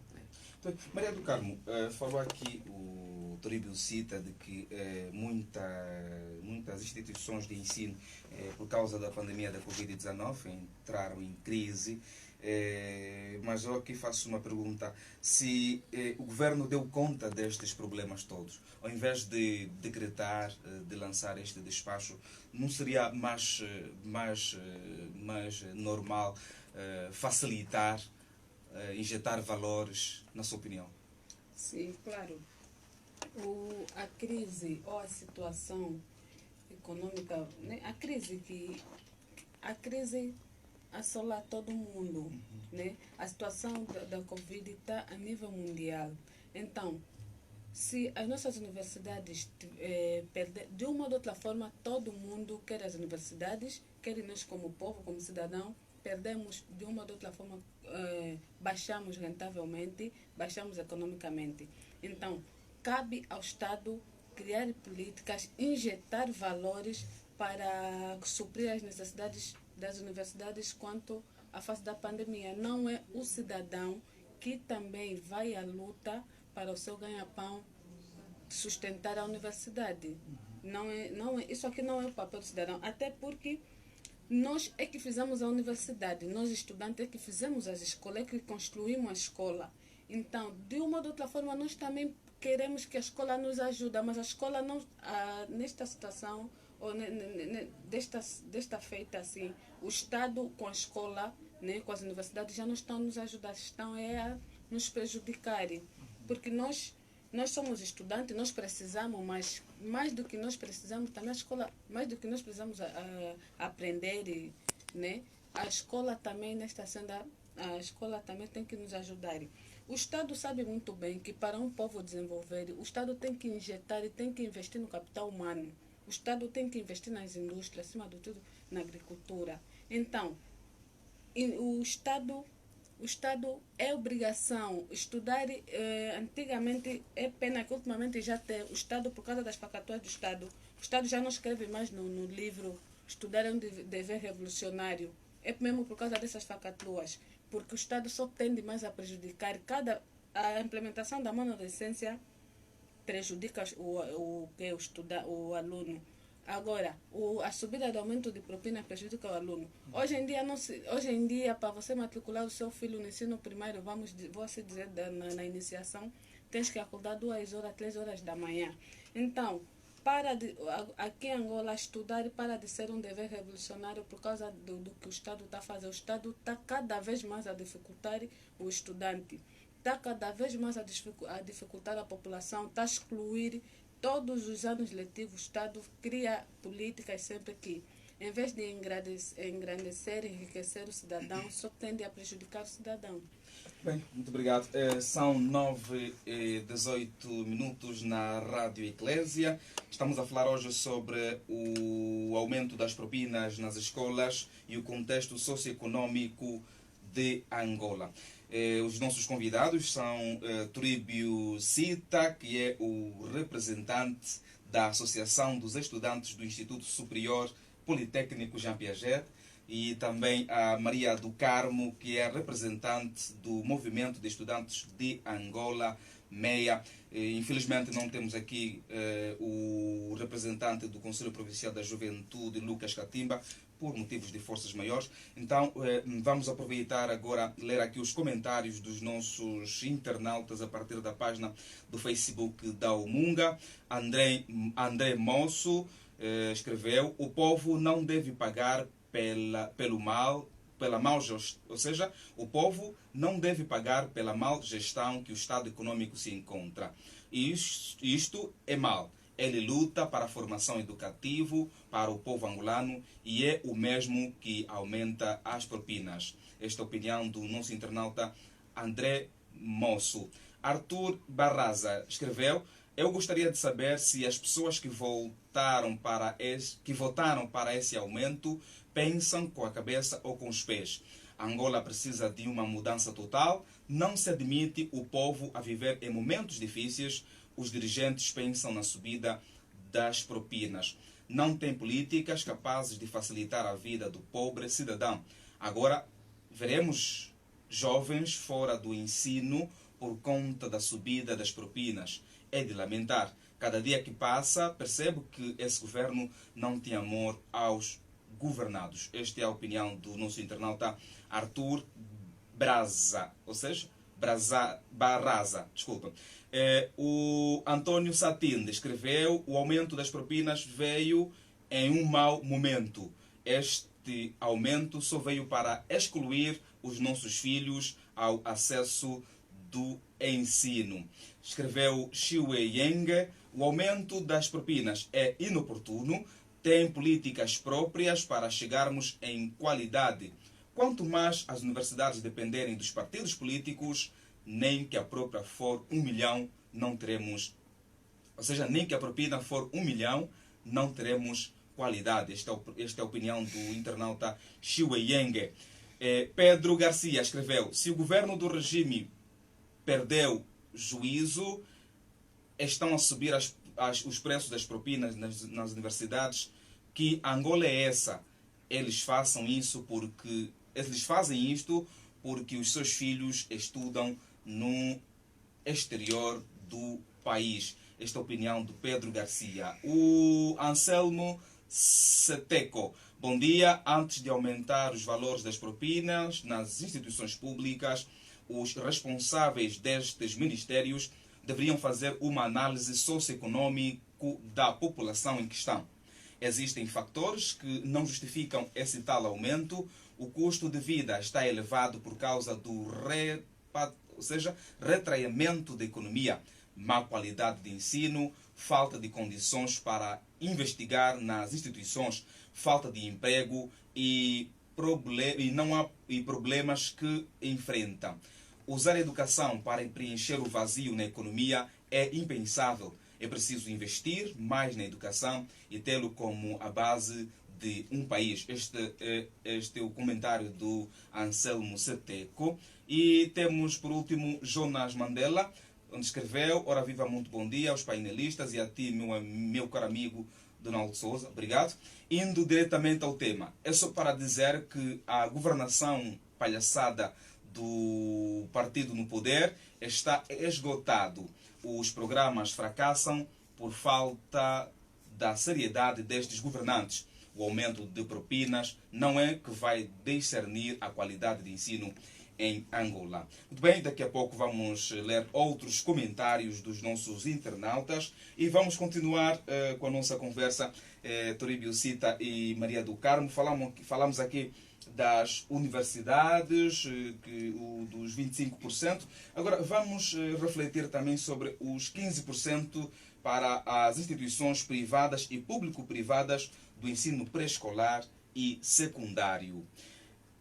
Maria do Carmo, falou aqui o Toribio cita de que muitas instituições de ensino, por causa da pandemia da Covid-19, entraram em crise. Mas eu aqui faço uma pergunta: se o governo deu conta destes problemas todos, ao invés de decretar, de lançar este despacho, não seria mais normal facilitar, injetar valores, na sua opinião? Sim, claro. A crise ou a situação econômica, né? A crise assola todo mundo, né? A situação da Covid está a nível mundial. Então, se as nossas universidades perder, de uma ou de outra forma, todo mundo, quer as universidades, quer nós como povo, como cidadão, perdemos de uma ou de outra forma, baixamos rentavelmente, baixamos economicamente. Então, cabe ao Estado criar políticas, injetar valores para suprir as necessidades das universidades quanto à face da pandemia. Não é o cidadão que também vai à luta para o seu ganha-pão sustentar a universidade. Isso aqui não é o papel do cidadão, até porque nós é que fizemos a universidade, nós estudantes é que fizemos as escolas, é que construímos a escola. Então, de uma ou de outra forma, nós também queremos que a escola nos ajude, mas a escola não, nesta situação, ou desta feita assim, o Estado com a escola, né, com as universidades já não estão a nos ajudar, estão a nos prejudicar, porque nós somos estudantes, nós precisamos, mas mais do que nós precisamos também a escola, mais do que nós precisamos aprender, né, a escola também nesta senda, a escola também tem que nos ajudar. O Estado sabe muito bem que para um povo desenvolver, o Estado tem que injetar e tem que investir no capital humano. O Estado tem que investir nas indústrias, acima de tudo na agricultura. Então, o Estado é obrigação estudar. Antigamente, é pena que ultimamente já tem o Estado, por causa das falcatruas do Estado, o Estado já não escreve mais no livro estudar é um dever revolucionário. É mesmo por causa dessas falcatruas, porque o Estado só tende mais a prejudicar. A implementação da monodecência prejudica o aluno. Agora, a subida do aumento de propina prejudica o aluno. Hoje em dia, para você matricular o seu filho no ensino primário, vou assim dizer, na iniciação, tens que acordar 2 horas, 3 horas da manhã. Então, aqui em Angola, estudar para de ser um dever revolucionário por causa do que o Estado está fazendo. O Estado está cada vez mais a dificultar o estudante. Está cada vez mais a dificultar a população, está a excluir. Todos os anos letivos, o Estado cria políticas sempre que, em vez de engrandecer e enriquecer o cidadão, só tende a prejudicar o cidadão. Bem, muito obrigado. São 9h18 na Rádio Eclésia. Estamos a falar hoje sobre o aumento das propinas nas escolas e o contexto socioeconômico de Angola. Os nossos convidados são Toribio Cita, que é o representante da Associação dos Estudantes do Instituto Superior Politécnico Jean Piaget, e também a Maria do Carmo, que é representante do Movimento de Estudantes de Angola, MEA. Infelizmente não temos aqui o representante do Conselho Provincial da Juventude, Lucas Catimba, por motivos de forças maiores. Então, vamos aproveitar agora, ler aqui os comentários dos nossos internautas a partir da página do Facebook da Umunga. André Moço escreveu: o povo não deve pagar pela mal gestão, ou seja, o povo não deve pagar pela mal gestão que o Estado econômico se encontra. Isto é mal. Ele luta para a formação educativa para o povo angolano e é o mesmo que aumenta as propinas. Esta é a opinião do nosso internauta André Moço. Arthur Barraza escreveu: eu gostaria de saber se as pessoas que votaram para esse aumento pensam com a cabeça ou com os pés. Angola precisa de uma mudança total. Não se admite o povo a viver em momentos difíceis. Os dirigentes pensam na subida das propinas. Não tem políticas capazes de facilitar a vida do pobre cidadão. Agora, veremos jovens fora do ensino por conta da subida das propinas. É de lamentar. Cada dia que passa, percebo que esse governo não tem amor aos governados. Esta é a opinião do nosso internauta Arthur Braza, ou seja, Barraza, desculpa. O Antônio Satin escreveu: o aumento das propinas veio em um mau momento. Este aumento só veio para excluir os nossos filhos ao acesso do ensino. Escreveu Xiue Yang: o aumento das propinas é inoportuno, tem políticas próprias para chegarmos em qualidade. Quanto mais as universidades dependerem dos partidos políticos, nem que a própria for 1 milhão, não teremos, ou seja, nem que a propina for 1 milhão, não teremos qualidade. Esta é a opinião do internauta Xiue Yang. Pedro Garcia escreveu: se o governo do regime perdeu juízo, estão a subir os preços das propinas nas universidades. Que Angola é essa? Eles fazem isto porque os seus filhos estudam no exterior do país. Esta é a opinião do Pedro Garcia. O Anselmo Seteco: bom dia. Antes de aumentar os valores das propinas nas instituições públicas, os responsáveis destes ministérios deveriam fazer uma análise socioeconômica da população em questão. Existem fatores que não justificam esse tal aumento. O custo de vida está elevado por causa do retraimento da economia, má qualidade de ensino, falta de condições para investigar nas instituições, falta de emprego e problemas que enfrentam. Usar a educação para preencher o vazio na economia é impensável. É preciso investir mais na educação e tê-lo como a base de um país. Este é o comentário do Anselmo Seteco. E temos, por último, Jonas Mandela, onde escreveu: ora viva, muito bom dia aos painelistas e a ti, meu caro amigo Donaldo Souza. Obrigado. Indo diretamente ao tema, é só para dizer que a governação palhaçada do partido no poder está esgotado. Os programas fracassam por falta da seriedade destes governantes. O aumento de propinas não é que vai discernir a qualidade de ensino em Angola. Muito bem, daqui a pouco vamos ler outros comentários dos nossos internautas e vamos continuar com a nossa conversa. Toribio Cita e Maria do Carmo, falamos aqui das universidades, dos 25%. Agora vamos refletir também sobre os 15% para as instituições privadas e público-privadas do ensino pré-escolar e secundário.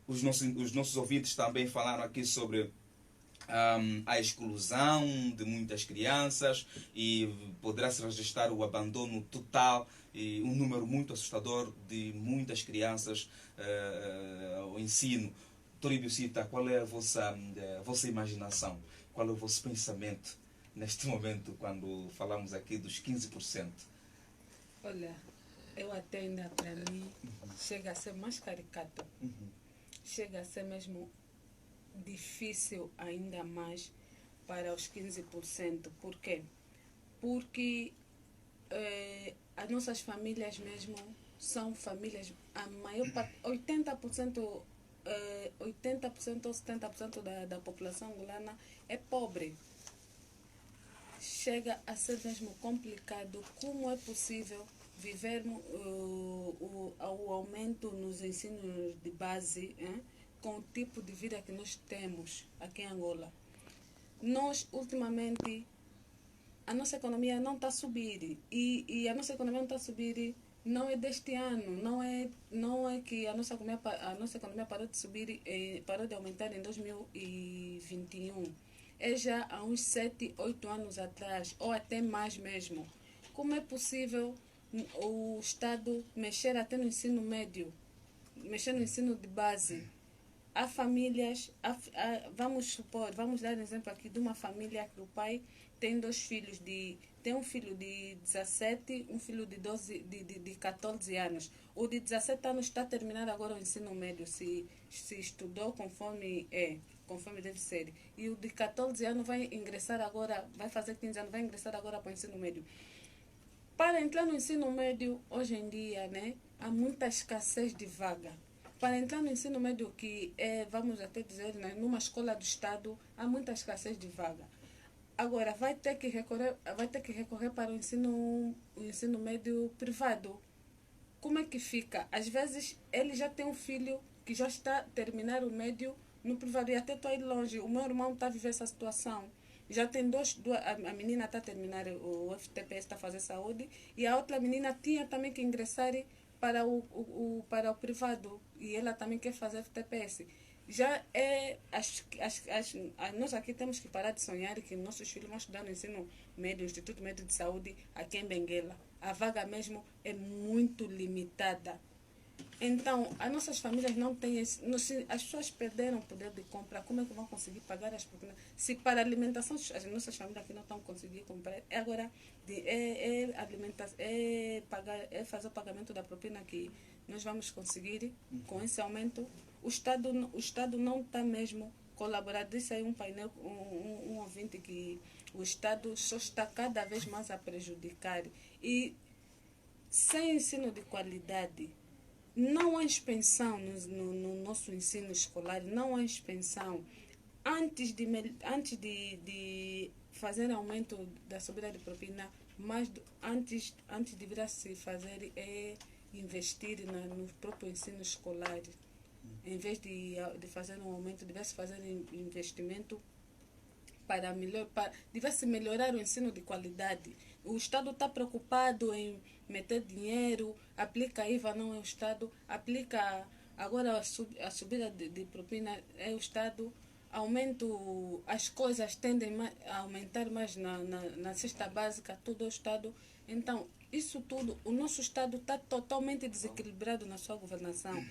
Os nossos ouvintes também falaram aqui sobre a exclusão de muitas crianças e poderá-se registrar o abandono total e um número muito assustador de muitas crianças ao ensino. Toribio Cita, qual é a vossa imaginação? Qual é o vosso pensamento neste momento quando falamos aqui dos 15%? Olha, eu até ainda para mim chega a ser mais caricato. Chega a ser mesmo difícil ainda mais para os 15%. Por quê? Porque as nossas famílias mesmo são famílias, a maior parte, 80% ou 70% da população angolana é pobre. Chega a ser mesmo complicado. Como é possível vivermos o aumento nos ensinos de base, com o tipo de vida que nós temos aqui em Angola? Nós, ultimamente, a nossa economia não está a subir. E a nossa economia não está a subir, não é deste ano. Não é que a nossa economia parou de subir, parou de aumentar em 2021. É já há uns 7, 8 anos atrás, ou até mais mesmo. Como é possível o Estado mexer até no ensino médio, mexer no ensino de base? Há famílias, vamos dar um exemplo aqui de uma família que o pai tem 2 filhos, tem um filho de 17, um filho de 14 anos. O de 17 anos está a terminar agora o ensino médio, se estudou conforme é. conforme deve ser. E o de 14 anos vai ingressar agora, vai fazer 15 anos, vai ingressar agora para o ensino médio. Para entrar no ensino médio, hoje em dia, né, há muita escassez de vaga. Para entrar no ensino médio, que é, vamos até dizer, né, numa escola do Estado, há muita escassez de vaga. Agora, vai ter que recorrer para o ensino médio privado. Como é que fica? Às vezes, ele já tem um filho que já está a terminar o médio no privado e até estou aí longe. O meu irmão está a viver essa situação. Já tem a menina está a terminar o FTPS, está a fazer saúde, e a outra menina tinha também que ingressar para o privado, e ela também quer fazer FTPS. Já é, nós aqui temos que parar de sonhar que nossos filhos vão estudar no ensino médio, Instituto Médio de Saúde, aqui em Benguela. A vaga mesmo é muito limitada. Então, as nossas famílias não têm as pessoas perderam o poder de compra. Como é que vão conseguir pagar as propinas? Se para alimentação as nossas famílias aqui não estão conseguindo comprar, agora fazer o pagamento da propina que nós vamos conseguir com esse aumento. O Estado não está mesmo colaborando. Disse aí um painel, um ouvinte, que o Estado só está cada vez mais a prejudicar. E sem ensino de qualidade, não há expansão no nosso ensino escolar, não há expansão. Antes de fazer aumento da subida de propina, mas antes deveria se fazer é investir no próprio ensino escolar. Em vez de fazer um aumento, devia-se fazer investimento devia-se melhorar o ensino de qualidade. O Estado está preocupado em meter dinheiro, aplica IVA, não é o Estado, aplica agora a subida de propina, é o Estado, as coisas tendem a aumentar mais na cesta básica, tudo é o Estado. Então, isso tudo, o nosso Estado está totalmente desequilibrado na sua governação.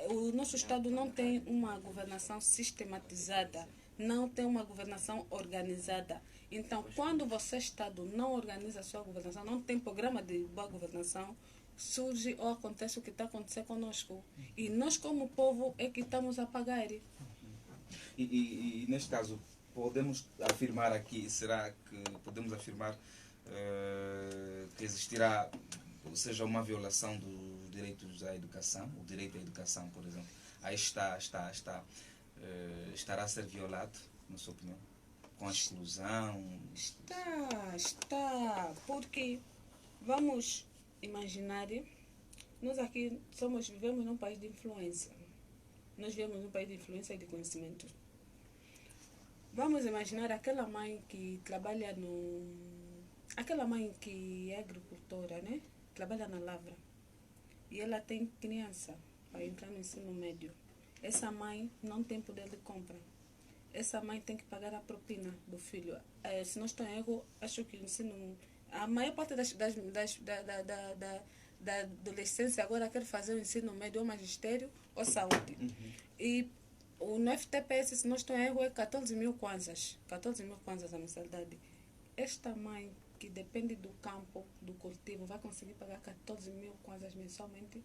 O nosso Estado não tem uma governação sistematizada, não tem uma governação organizada. Então, quando você, Estado, não organiza a sua governação, não tem programa de boa governação, surge ou acontece o que está acontecendo conosco. E nós, como povo, é que estamos a pagar. E neste caso, podemos afirmar aqui, será que podemos afirmar que existirá, ou seja, uma violação dos direitos à educação, o direito à educação, por exemplo, aí estará a ser violado, na sua opinião? Com a exclusão? Está. Porque, vamos imaginar, nós aqui vivemos num país de influência. Nós vivemos num país de influência e de conhecimento. Vamos imaginar aquela mãe que trabalha aquela mãe que é agricultora, né? Trabalha na lavra. E ela tem criança para entrar no ensino médio. Essa mãe não tem poder de compra. Essa mãe tem que pagar a propina do filho. Se não estou em erro, acho que o ensino... A maior parte da adolescência agora quer fazer o ensino médio ou magistério ou saúde. E no FTPS, se não estou em erro, é 14 mil kwanzas. 14 mil kwanzas a mensalidade. Esta mãe, que depende do campo, do cultivo, vai conseguir pagar 14 mil kwanzas mensalmente?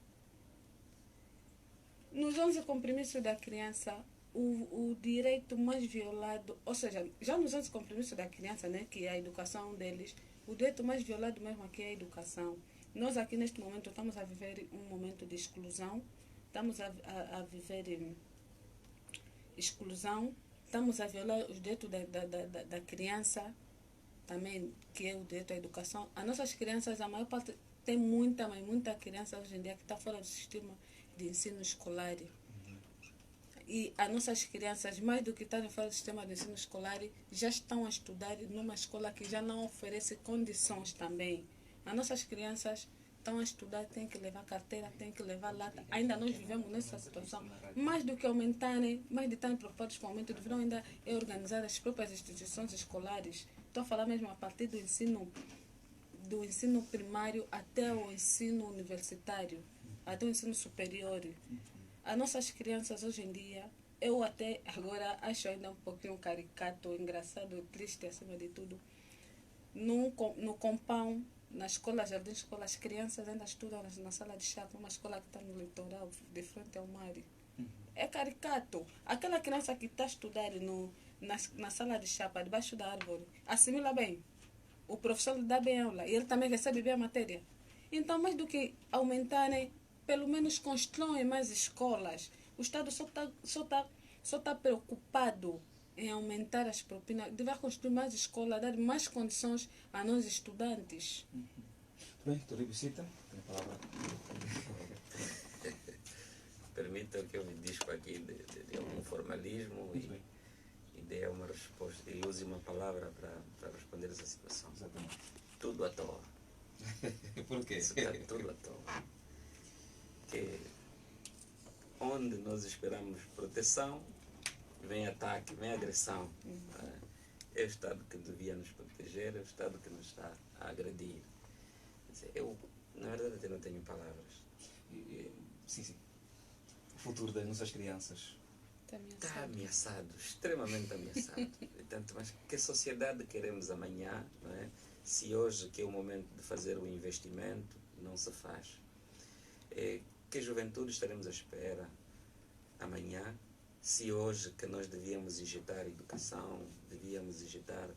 Nos 11 compromissos da criança, o direito mais violado, ou seja, já nos 11 compromissos da criança, né, que é a educação deles, o direito mais violado mesmo aqui é a educação. Nós aqui neste momento estamos a viver um momento de exclusão, estamos a viver exclusão, estamos a violar os direitos da criança, também, que é o direito à educação. As nossas crianças, a maior parte, tem muita criança hoje em dia que está fora do sistema de ensino escolar. E as nossas crianças, mais do que estarem fora do sistema de ensino escolar, já estão a estudar numa escola que já não oferece condições também. As nossas crianças estão a estudar, têm que levar carteira, têm que levar lata. Ainda nós vivemos nessa situação. Mais do que aumentarem, mais de estarem preocupados com o aumento, deverão ainda organizar as próprias instituições escolares. Estou a falar mesmo a partir do ensino primário até o ensino universitário, até o ensino superior. As nossas crianças hoje em dia, eu até agora acho ainda um pouquinho caricato, engraçado, triste acima de tudo. No compound, na escola, jardim escola, as crianças ainda estudam na sala de chá, uma escola que está no litoral, de frente ao mar. É caricato. Aquela criança que está a estudar na sala de chapa, debaixo da árvore, assimila bem. O professor lhe dá bem aula e ele também recebe bem a matéria. Então, mais do que aumentarem, pelo menos constroem mais escolas. O Estado só tá preocupado em aumentar as propinas. Deve construir mais escolas, dar mais condições a nós estudantes. Bem, Toribio Cita, tem a palavra. Permitam que eu me dispo aqui de algum formalismo e dê uma resposta e use uma palavra para responder essa situação. Exatamente. Tudo à toa. Por quê? Isso está tudo à toa. Que onde nós esperamos proteção, vem ataque, vem agressão. É o Estado que devia nos proteger, é o Estado que nos está a agredir. Eu, na verdade, até não tenho palavras. Sim. O futuro das nossas crianças Está ameaçado, extremamente ameaçado. Portanto, mas que sociedade queremos amanhã, não é? Se hoje, que é o momento de fazer o investimento, não se faz? Que juventude estaremos à espera amanhã, se hoje que nós devíamos injetar educação, devíamos injetar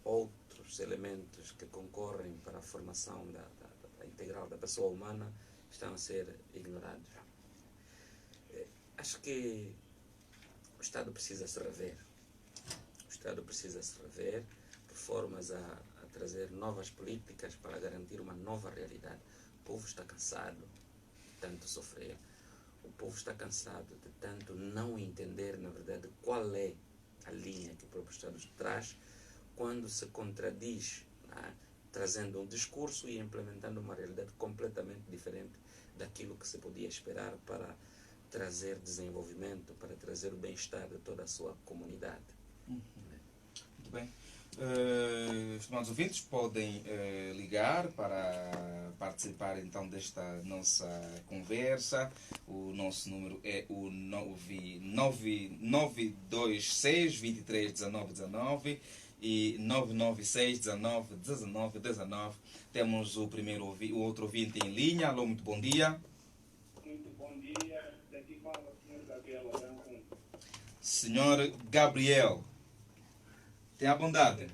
outros elementos que concorrem para a formação da integral da pessoa humana, estão a ser ignorados. Acho que o Estado precisa se rever. O Estado precisa se rever por formas a trazer novas políticas para garantir uma nova realidade. O povo está cansado de tanto sofrer. O povo está cansado de tanto não entender, na verdade, qual é a linha que o próprio Estado traz quando se contradiz, né, trazendo um discurso e implementando uma realidade completamente diferente daquilo que se podia esperar para trazer desenvolvimento, para trazer o bem-estar de toda a sua comunidade. Muito bem. Estimados ouvintes, podem ligar para participar então desta nossa conversa. O nosso número é o 926 23 19 19 e 996 19 19 19. Temos o outro ouvinte em linha. Alô, muito bom dia. Muito bom dia. Daqui fala o senhor Gabriel Aranco. Senhor Gabriel, tenha bondade.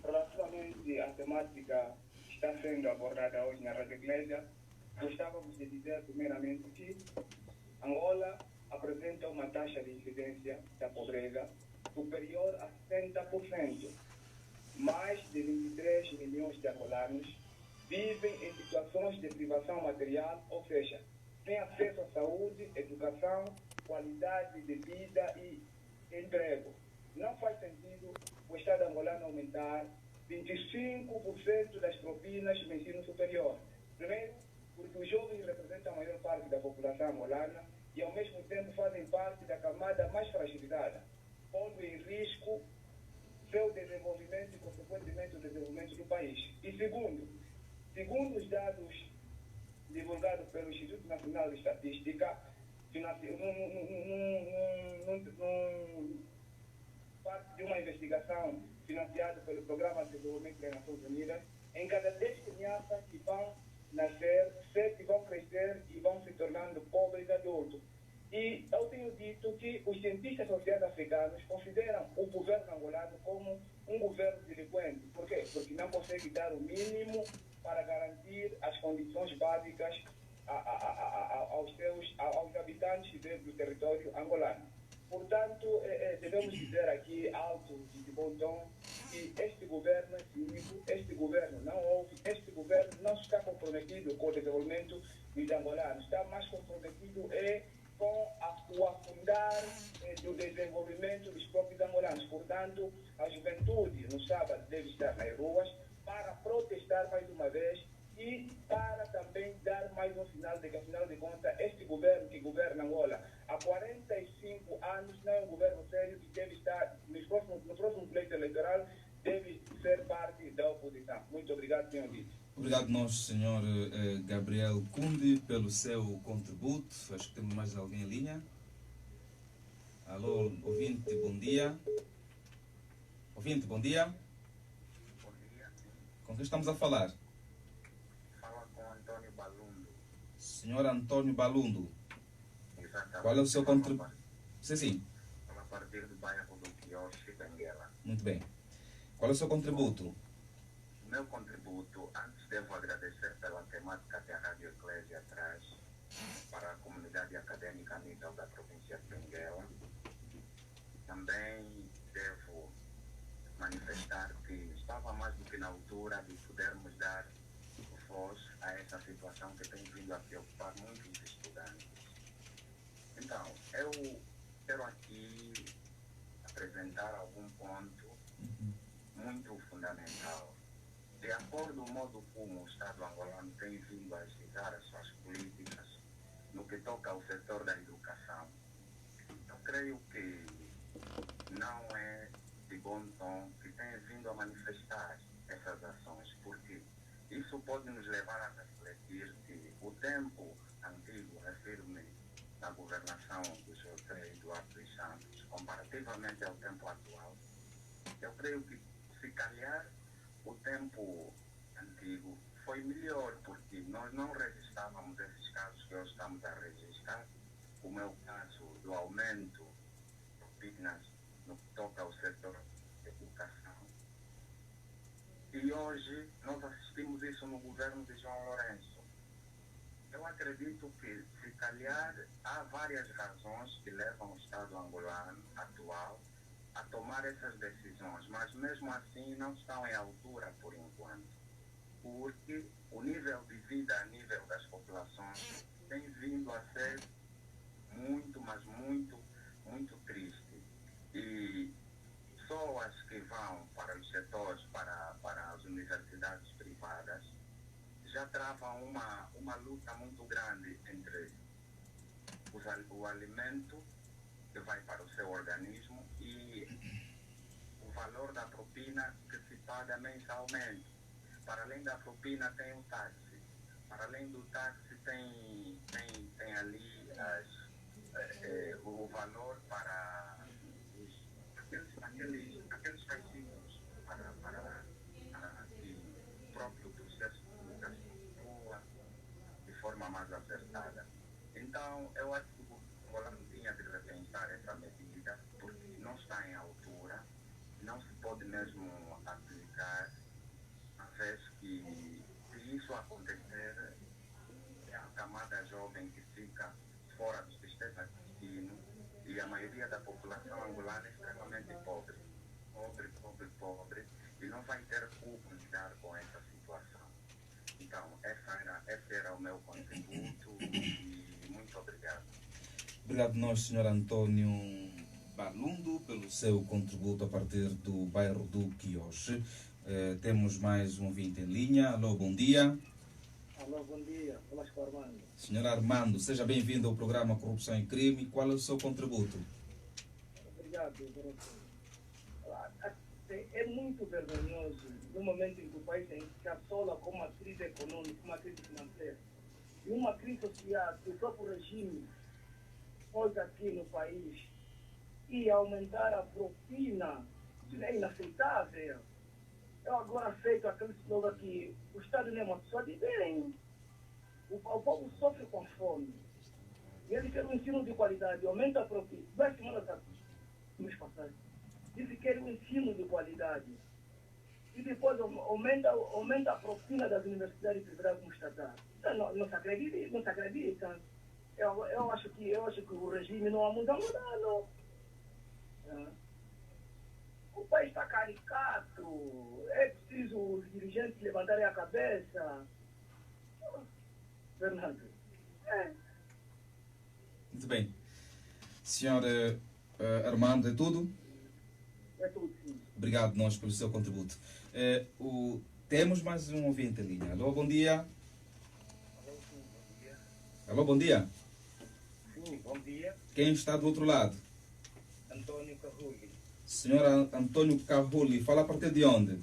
Relativamente à temática que está sendo abordada hoje na Rádio Igreja, gostávamos de dizer primeiramente que Angola apresenta uma taxa de incidência da pobreza superior a 60%. Mais de 23 milhões de angolanos vivem em situações de privação material, ou seja, sem acesso à saúde, educação, qualidade de vida e emprego. Não faz sentido o Estado angolano aumentar 25% das propinas no ensino superior. Primeiro, porque os jovens representam a maior parte da população angolana e, ao mesmo tempo, fazem parte da camada mais fragilizada, pondo em risco seu desenvolvimento e, consequentemente, o desenvolvimento do país. E segundo os dados divulgados pelo Instituto Nacional de Estatística, parte de uma investigação financiada pelo Programa de Desenvolvimento das Nações Unidas, em cada 10 crianças que vão nascer, 7 vão crescer e vão se tornando pobres adultos. E eu tenho dito que os cientistas sociais africanos consideram o governo angolano como um governo delinquente. Por quê? Porque não consegue dar o mínimo para garantir as condições básicas aos habitantes do território angolano. Portanto, devemos dizer aqui, alto e de bom tom, que este governo é cínico, este governo não ouve, este governo não está comprometido com o desenvolvimento dos angolanos, está mais comprometido com o afundar do desenvolvimento dos próprios angolanos. Portanto, a juventude no sábado deve estar nas ruas para protestar mais uma vez e para também dar mais um sinal de que, afinal de contas, este governo que governa Angola há 45 anos não é um governo sério que deve estar, no próximo pleito eleitoral, deve ser parte da oposição. Muito obrigado, senhor Dito. Obrigado nós, senhor Gabriel Kundi, pelo seu contributo. Acho que temos mais alguém em linha. Alô, ouvinte, bom dia. Ouvinte, bom dia. Bom dia. Com quem estamos a falar? Fala com Antônio Balumbo. Senhor Antônio Balundo, Exatamente. qual é o seu contributo? Sim. A partir do bairro do Quiosque, Benguela. Muito bem. Qual é o seu contributo? Meu contributo, antes devo agradecer pela temática que a Rádio Eclésia traz para a comunidade acadêmica a nível da província de Benguela. Também devo manifestar que estava mais do que na altura de podermos dar voz a essa situação que tem vindo a preocupar muitos estudantes. Então, eu quero aqui apresentar algum ponto muito fundamental. De acordo com o modo como o Estado angolano tem vindo a agilizar as suas políticas no que toca ao setor da educação, eu creio que não é de bom tom que tem vindo a manifestar essas ações, porque isso pode nos levar a refletir que o tempo antigo, refiro-me na governação do Sr. Eduardo dos Santos, comparativamente ao tempo atual, eu creio que, se calhar, o tempo antigo foi melhor, porque nós não registrávamos esses casos que hoje estamos a registrar, como é o caso do aumento de propinas no que toca ao setor da educação. E hoje nós assistimos isso no governo de João Lourenço. Eu acredito que, se calhar, há várias razões que levam o Estado angolano atual a tomar essas decisões, mas mesmo assim não estão em altura por enquanto, porque o nível de vida a nível das populações tem vindo a ser muito, mas muito, muito triste. E pessoas que vão para os setores, para as universidades privadas, já travam uma luta muito grande entre o alimento que vai para o seu organismo e o valor da propina que se paga mensalmente. Para além da propina tem o táxi. Para além do táxi tem ali o valor para aqueles recibos para que o próprio processo de educação de forma mais acertada. Então, eu acho que o Angolano tinha de repensar essa medida, porque não está em altura, não se pode mesmo aplicar, uma vez que, se isso acontecer, é a camada jovem que fica fora do sistema de ensino, e a maioria da população angolana é extremamente pobre, e não vai ter como lidar com essa situação. Então, esse era o meu contributo e muito obrigado. Obrigado nós, Sr. Antônio Balundo, pelo seu contributo a partir do bairro do Quiosque. Temos mais um ouvinte em linha. Alô, bom dia. Alô, bom dia. Falas com o Armando. Sr. Armando, seja bem-vindo ao programa Corrupção e Crime. Qual é o seu contributo? Obrigado, doutor. É muito vergonhoso no momento em que o país se assola com uma crise econômica, uma crise financeira e uma crise social que o próprio regime pôs aqui no país, e aumentar a propina. Isso é inaceitável. Eu agora aceito aquele slogan que o Estado não é uma pessoa de bem. O povo sofre com fome. E ele quer um ensino de qualidade, aumenta a propina. 2 semanas atrás, mês passado, disse que quer um ensino de qualidade. E depois aumenta a propina das universidades privadas como estatais. Não se acredita. Eu acho que o regime não muda não. O país está caricato. É preciso os dirigentes levantarem a cabeça. Fernando. Muito bem. Senhor Armando, é tudo? É tudo, sim. Obrigado nós pelo seu contributo. Temos mais um ouvinte em linha. Alô, bom dia. Alô, bom dia. Sim, bom dia. Quem está do outro lado? Antônio Carruli. Senhor Antônio Carruli, fala a partir de onde?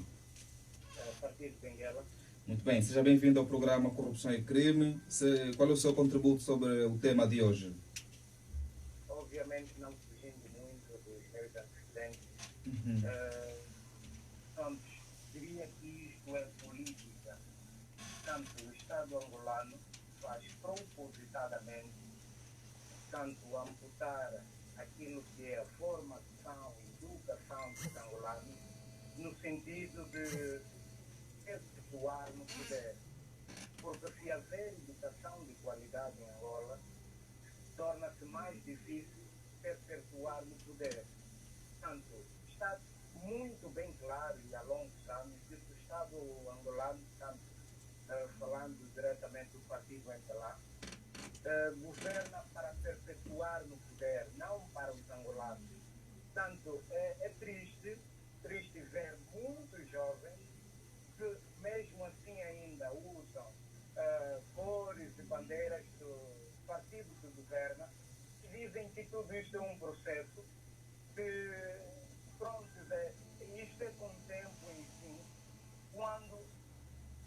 A partir de Benguela. Muito bem, seja bem-vindo ao programa Corrupção e Crime. Qual é o seu contributo sobre o tema de hoje? Obviamente não fugindo muito dos meus antecedentes. Diria que isto é política, tanto do Estado angolano faz propositadamente, tanto amputar aquilo que é a formação e educação dos angolanos, no sentido de perpetuar no poder. Porque se haver educação de qualidade em Angola, torna-se mais difícil perpetuar no poder. Portanto, está muito bem claro e há longos anos que o Estado angolano, falando diretamente do partido MPLA, governa para perpetuar no poder, não para os angolanos. Portanto, é triste ver muitos jovens que mesmo assim ainda usam cores e bandeiras do partido que governa e dizem que tudo isto é um processo que, pronto, isto é com o tempo, enfim, quando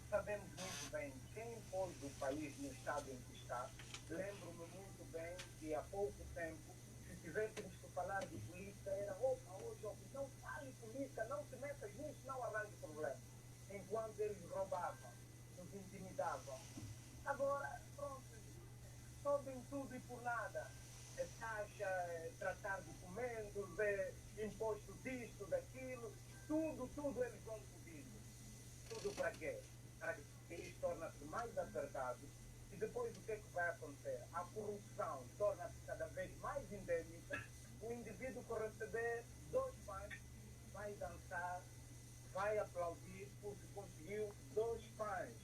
sabemos muito bem quem pôs o país no estado em que está. Lembro-me muito bem que há pouco tempo, se tivéssemos que falar de política, era não fale política, não se metas nisso, não arranje problema. Enquanto eles roubavam, nos intimidavam. Agora, pronto, sobem tudo e por nada. É taxa, tratar documentos, imposto disto, daquilo, tudo eles vão pedindo. Tudo para quê? Para que eles tornem-se mais apertados. E depois o que é que vai acontecer? A corrupção torna-se cada vez mais endêmica. O indivíduo que receber 2 pães vai dançar, vai aplaudir porque conseguiu 2 pães.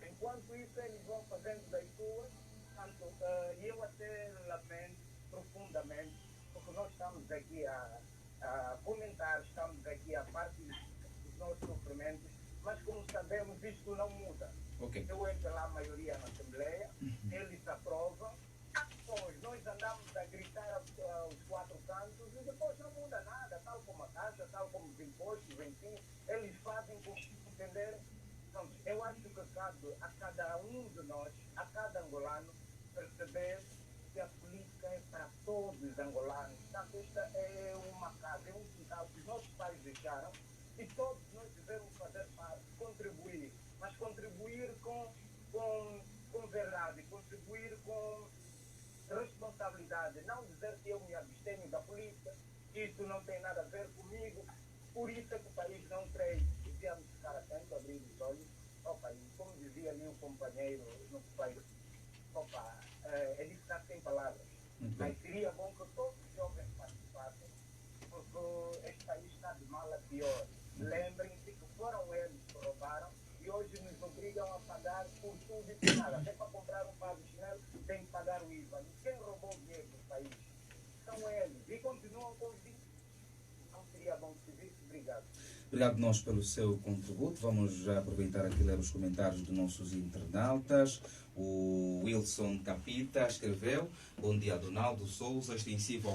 Enquanto isso eles vão fazendo das suas, portanto, eu até lamento profundamente, porque nós estamos aqui a comentar, estamos aqui a partilhar os nossos sofrimentos, mas como sabemos isto não muda. Okay. Eu entro lá a maioria na Assembleia, eles aprovam, depois nós andamos a gritar aos 4 cantos e depois não muda nada, tal como a taxa, tal como os impostos, enfim, eles fazem com que entender. Então, eu acho que cabe a cada um de nós, a cada angolano, perceber que a política é para todos os angolanos. Portanto, esta é uma casa, é um quintal que os nossos pais deixaram e todos nós devemos fazer parte, contribuir, mas contribuir com verdade, contribuir com responsabilidade, não dizer que eu me abstenho da política, que isso não tem nada a ver comigo, por isso é que o país não cresce. Devíamos ficar atentos, abrir os olhos, como dizia ali o companheiro no país, ele está sem palavras, mas seria bom que todos os jovens participassem, porque este país está de mal a pior. Lembrem-se que foram eles que roubaram e hoje nos obrigam a pagar por tudo e por nada. Até para comprar um par de chinelo tem que pagar o IVA. E quem roubou o dinheiro do país? São eles. E continuam com isso. Não seria bom que se visse. Obrigado. Obrigado nós pelo seu contributo. Vamos já aproveitar aqui e ler os comentários dos nossos internautas. O Wilson Capita escreveu: bom dia, Donaldo Souza, extensivo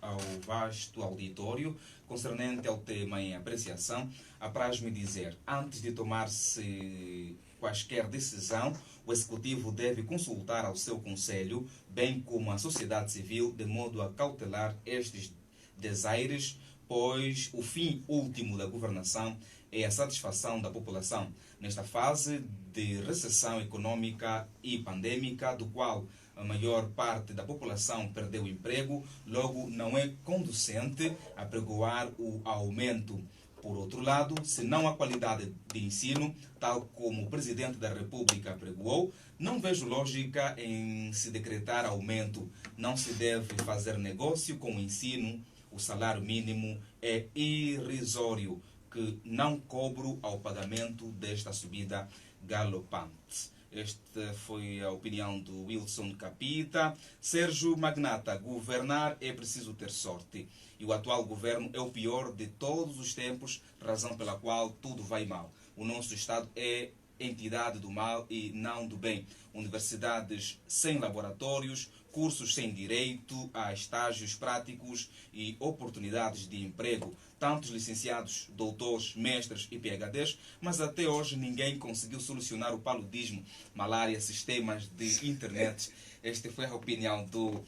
ao vasto auditório, concernente ao tema em apreciação. Apraz-me dizer, antes de tomar-se quaisquer decisão, o Executivo deve consultar ao seu Conselho, bem como a sociedade civil, de modo a cautelar estes desaires, pois o fim último da governação é a satisfação da população. Nesta fase de recessão econômica e pandêmica, do qual a maior parte da população perdeu o emprego, logo não é conducente apregoar o aumento. Por outro lado, se não há qualidade de ensino, tal como o Presidente da República apregoou, não vejo lógica em se decretar aumento. Não se deve fazer negócio com o ensino. O salário mínimo é irrisório, que não cobro ao pagamento desta subida galopante. Esta foi a opinião do Wilson Capita. Sérgio Magnata: governar é preciso ter sorte. E o atual governo é o pior de todos os tempos, razão pela qual tudo vai mal. O nosso Estado é entidade do mal e não do bem. Universidades sem laboratórios, cursos sem direito a estágios práticos e oportunidades de emprego. Tantos licenciados, doutores, mestres e PhDs, mas até hoje ninguém conseguiu solucionar o paludismo, malária, sistemas de internet. Esta foi a opinião do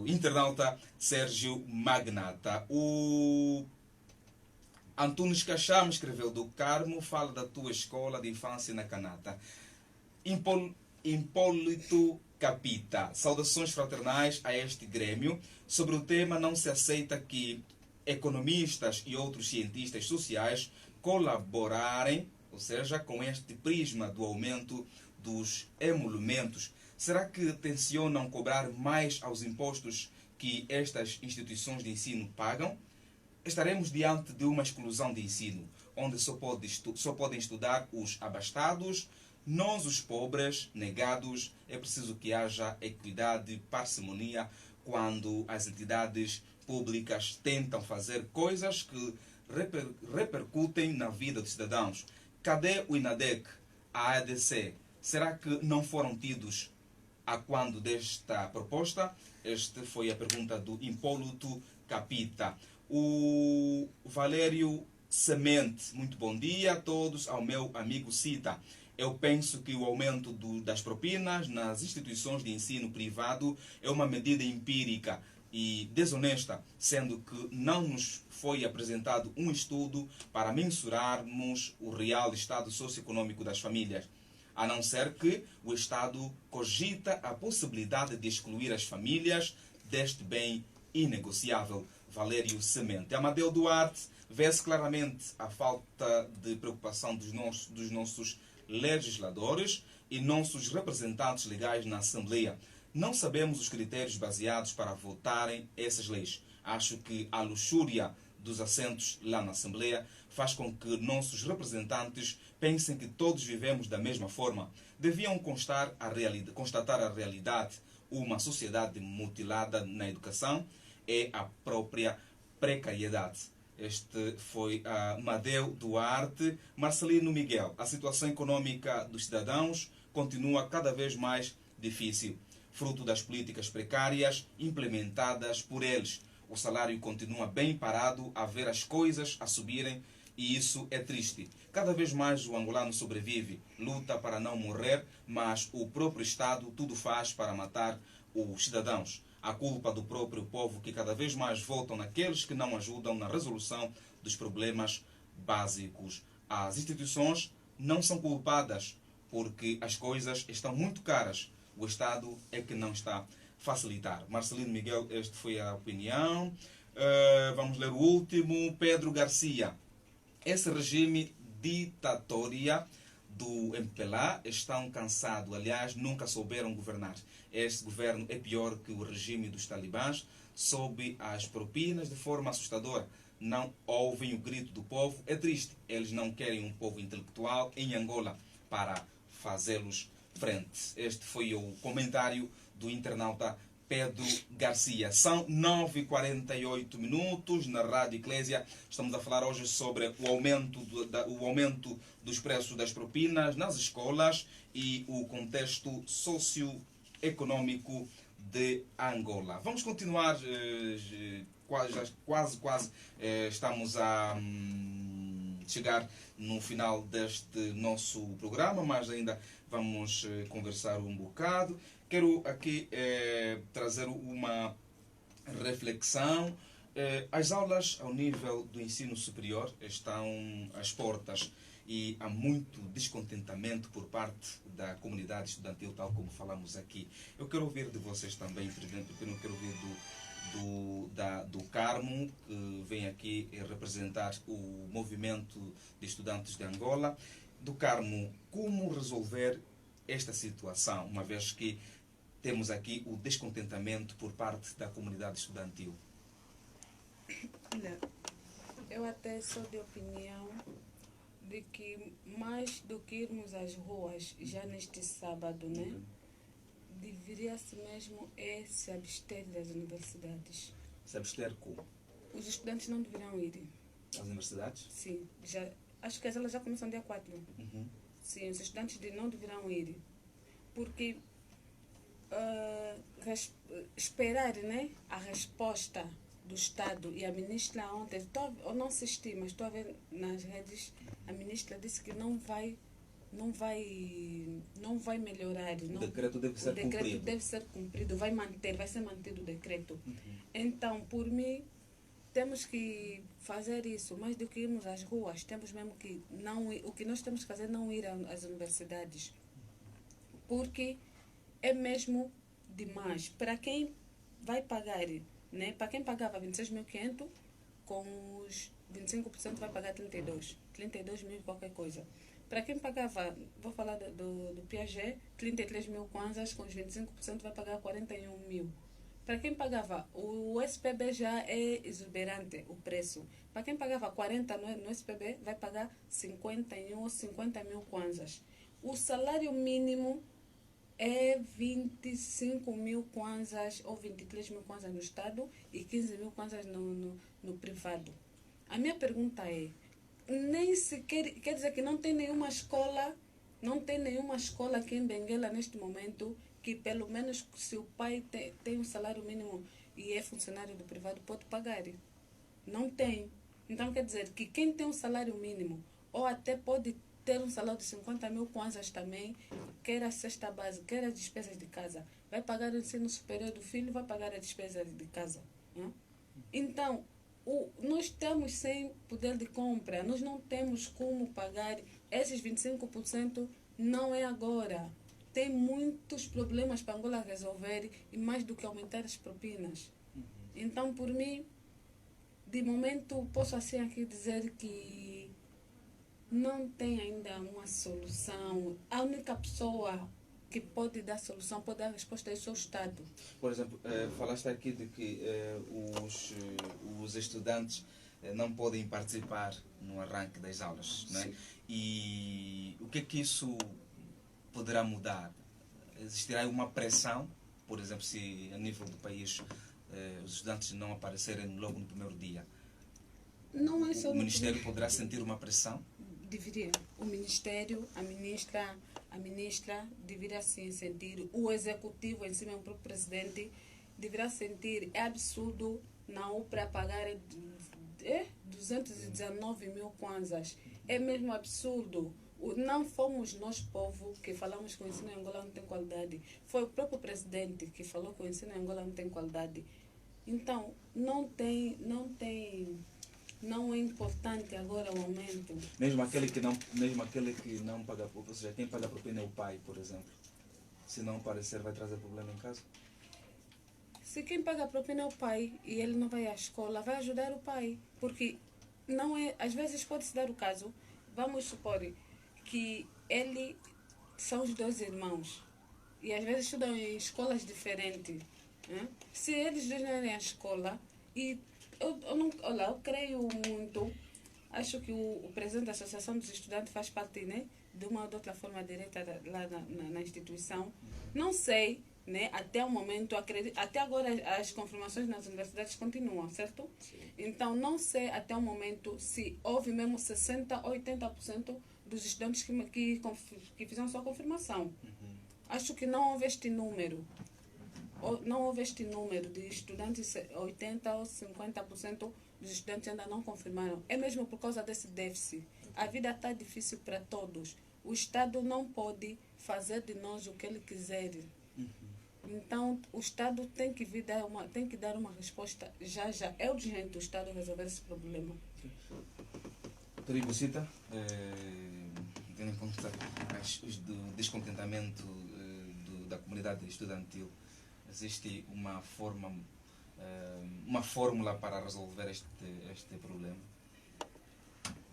internauta Sérgio Magnata. O Antunes Cacham escreveu: do Carmo, fala da tua escola de infância na Canata. Hipólito Capita. Saudações fraternais a este grêmio. Sobre o tema, não se aceita que economistas e outros cientistas sociais colaborarem, ou seja, com este prisma do aumento dos emolumentos. Será que tencionam cobrar mais aos impostos que estas instituições de ensino pagam? Estaremos diante de uma exclusão de ensino, onde só podem estudar os abastados. Nós, os pobres, negados, é preciso que haja equidade e parcimonia quando as entidades públicas tentam fazer coisas que repercutem na vida dos cidadãos. Cadê o INADEC, a ADC? Será que não foram tidos a quando desta proposta? Esta foi a pergunta do Hipólito Capita. O Valério Semente, muito bom dia a todos, ao meu amigo Cita. Eu penso que o aumento das propinas nas instituições de ensino privado é uma medida empírica e desonesta, sendo que não nos foi apresentado um estudo para mensurarmos o real estado socioeconômico das famílias, a não ser que o Estado cogita a possibilidade de excluir as famílias deste bem inegociável. Valério Semente. Amadeu Duarte, vê-se claramente a falta de preocupação dos nossos legisladores e nossos representantes legais na Assembleia. Não sabemos os critérios baseados para votarem essas leis. Acho que a luxúria dos assentos lá na Assembleia faz com que nossos representantes pensem que todos vivemos da mesma forma. Deviam constatar a realidade. Uma sociedade mutilada na educação é a própria precariedade. Este foi Amadeu Duarte. Marcelino Miguel. A situação econômica dos cidadãos continua cada vez mais difícil, fruto das políticas precárias implementadas por eles. O salário continua bem parado a ver as coisas a subirem e isso é triste. Cada vez mais o angolano sobrevive, luta para não morrer, mas o próprio Estado tudo faz para matar os cidadãos. A culpa do próprio povo que cada vez mais votam naqueles que não ajudam na resolução dos problemas básicos. As instituições não são culpadas porque as coisas estão muito caras. O Estado é que não está a facilitar. Marcelino Miguel, esta foi a opinião. Vamos ler o último. Pedro Garcia. Esse regime ditatória do MPLA estão cansados. Aliás, nunca souberam governar. Este governo é pior que o regime dos talibãs. Sob as propinas de forma assustadora. Não ouvem o grito do povo. É triste. Eles não querem um povo intelectual em Angola para fazê-los frente. Este foi o comentário do internauta Pedro Garcia. São 9h48 na Rádio Eclésia. Estamos a falar hoje sobre o aumento dos preços das propinas nas escolas e o contexto socioeconômico de Angola. Vamos continuar, quase estamos a chegar no final deste nosso programa, mas ainda vamos conversar um bocado. Quero aqui trazer uma reflexão. As aulas ao nível do ensino superior estão às portas e há muito descontentamento por parte da comunidade estudantil, tal como falamos aqui. Eu quero ouvir de vocês também, Presidente, porque eu quero ouvir do Carmo, que vem aqui representar o movimento de estudantes de Angola. Do Carmo, como resolver esta situação, uma vez que temos aqui o descontentamento por parte da comunidade estudantil? Olha, eu até sou de opinião de que mais do que irmos às ruas já neste sábado, né? Deveria-se mesmo se abster das universidades. Se abster como? Os estudantes não deveriam ir. Às universidades? Sim, acho que as aulas já começam dia 4. Sim, os estudantes não deverão ir. Porque esperar, né, a resposta do Estado, e a ministra ontem, eu não assisti, mas estou a ver nas redes, a ministra disse que não vai melhorar. O decreto deve ser cumprido. O decreto deve ser cumprido, vai ser mantido o decreto. Então, por mim, temos que fazer isso, mais do que irmos às ruas, temos mesmo que não ir, o que nós temos que fazer é não ir às universidades. porque é mesmo demais. Para quem vai pagar, né? Para quem pagava 26.500, com os 25% vai pagar 32 mil qualquer coisa. Para quem pagava, vou falar do Piaget, 33 mil kwanzas, com os 25% vai pagar 41 mil. Para quem pagava, o SPB já é exuberante o preço. Para quem pagava 40 no SPB, vai pagar 51 ou 50 mil kwanzas. O salário mínimo é 25 mil kwanzas ou 23 mil kwanzas no Estado e 15 mil kwanzas no privado. A minha pergunta é, nem sequer, quer dizer que não tem nenhuma escola aqui em Benguela neste momento que pelo menos se o pai tem um salário mínimo e é funcionário do privado pode pagar. Não tem. Então quer dizer que quem tem um salário mínimo ou até pode ter um salário de 50 mil kwanzas também, quer a cesta base, quer as despesas de casa, vai pagar o ensino superior do filho, vai pagar as despesas de casa. Né? Então, nós estamos sem poder de compra, nós não temos como pagar esses 25%, não é agora. Tem muitos problemas para Angola resolver e mais do que aumentar as propinas. Então, por mim, de momento, posso assim aqui dizer que não tem ainda uma solução. A única pessoa que pode dar solução, pode dar resposta é o seu Estado. Por exemplo, falaste aqui de que os estudantes não podem participar no arranque das aulas, não é? E o que é que isso poderá mudar? Existirá uma pressão, por exemplo, se a nível do país os estudantes não aparecerem logo no primeiro dia? Não é só o Ministério poderá sentir uma pressão? Deveria. O Ministério, a ministra deveria sim sentir, o Executivo, em cima do próprio Presidente, deverá sentir. É absurdo não para pagar 219 mil kwanzas. É mesmo absurdo. Não fomos nós, povo, que falamos que o ensino em Angola não tem qualidade. Foi o próprio Presidente que falou que o ensino em Angola não tem qualidade. Então, não é importante agora o aumento. Mesmo aquele que não paga, ou seja, quem paga a propina é o pai, por exemplo. Se não aparecer, vai trazer problema em casa? Se quem paga a propina é o pai e ele não vai à escola, vai ajudar o pai. Porque não é, às vezes pode-se dar o caso, vamos supor que são os dois irmãos e às vezes estudam em escolas diferentes. Né? Se eles dois não irem à escola, e eu creio muito, acho que o presidente da Associação dos Estudantes faz parte, né, de uma ou de outra forma direta lá na instituição. Não sei, né, até o momento, até agora as confirmações nas universidades continuam, certo? Sim. Então, não sei até o momento se houve mesmo 60% ou 80% dos estudantes que fizeram sua confirmação. Acho que não houve este número. Não houve este número de estudantes, 80% ou 50% dos estudantes ainda não confirmaram. É mesmo por causa desse déficit. A vida está difícil para todos. O Estado não pode fazer de nós o que ele quiser. Então, o Estado tem que dar uma resposta já. É urgente o Estado resolver esse problema. Doutora Ibocita, tendo em conta o descontentamento da comunidade estudantil, existe uma fórmula para resolver este problema?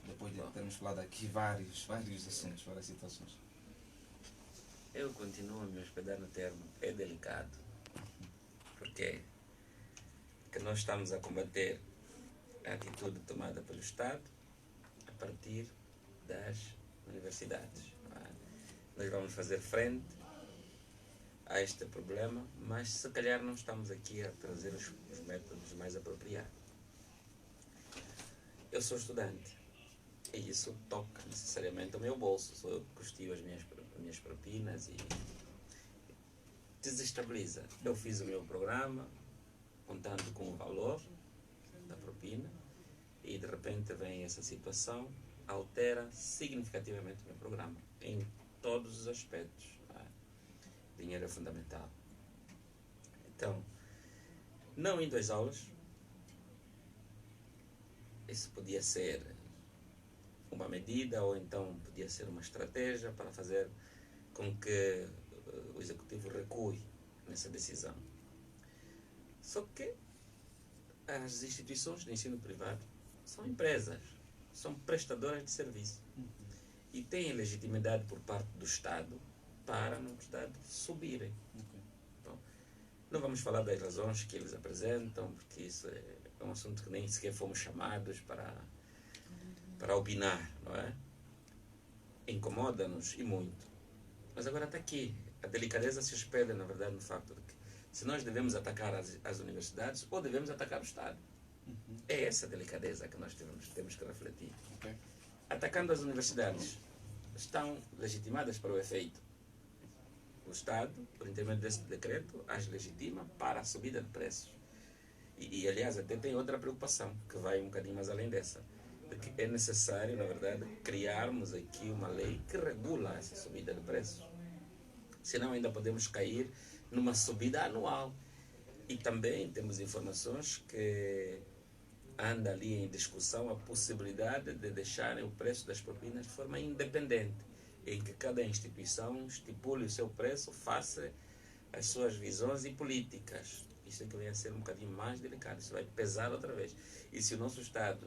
Depois de termos falado aqui vários assuntos, várias situações. Eu continuo a me hospedar no termo, é delicado. Porque nós estamos a combater a atitude tomada pelo Estado a partir das universidades. Nós vamos fazer frente a este problema, mas se calhar não estamos aqui a trazer os métodos mais apropriados. Eu sou estudante e isso toca necessariamente o meu bolso. Sou eu que custio as minhas propinas e desestabiliza. Eu fiz o meu programa contando com o valor da propina e de repente vem essa situação, altera significativamente o meu programa em todos os aspectos. Dinheiro é fundamental. Então, não indo às aulas, isso podia ser uma medida ou então podia ser uma estratégia para fazer com que o Executivo recue nessa decisão. Só que as instituições de ensino privado são empresas, são prestadoras de serviço e têm legitimidade por parte do Estado para, na verdade, subirem. Então, não vamos falar das razões que eles apresentam, porque isso é um assunto que nem sequer fomos chamados para opinar, não é? Incomoda-nos e muito. Mas agora está aqui. A delicadeza se espelha, na verdade, no facto de que se nós devemos atacar as universidades ou devemos atacar o Estado. É essa delicadeza que nós temos que refletir. Atacando as universidades, estão legitimadas para o efeito. O Estado, por intermédio desse decreto, as legitima para a subida de preços. E aliás, até tem outra preocupação, que vai um bocadinho mais além dessa. De que é necessário, na verdade, criarmos aqui uma lei que regula essa subida de preços. Senão ainda podemos cair numa subida anual. E também temos informações que anda ali em discussão a possibilidade de deixarem o preço das propinas de forma independente, em que cada instituição estipule o seu preço face às suas visões e políticas. Isso é que vem a ser um bocadinho mais delicado, isso vai pesar outra vez. E se o nosso Estado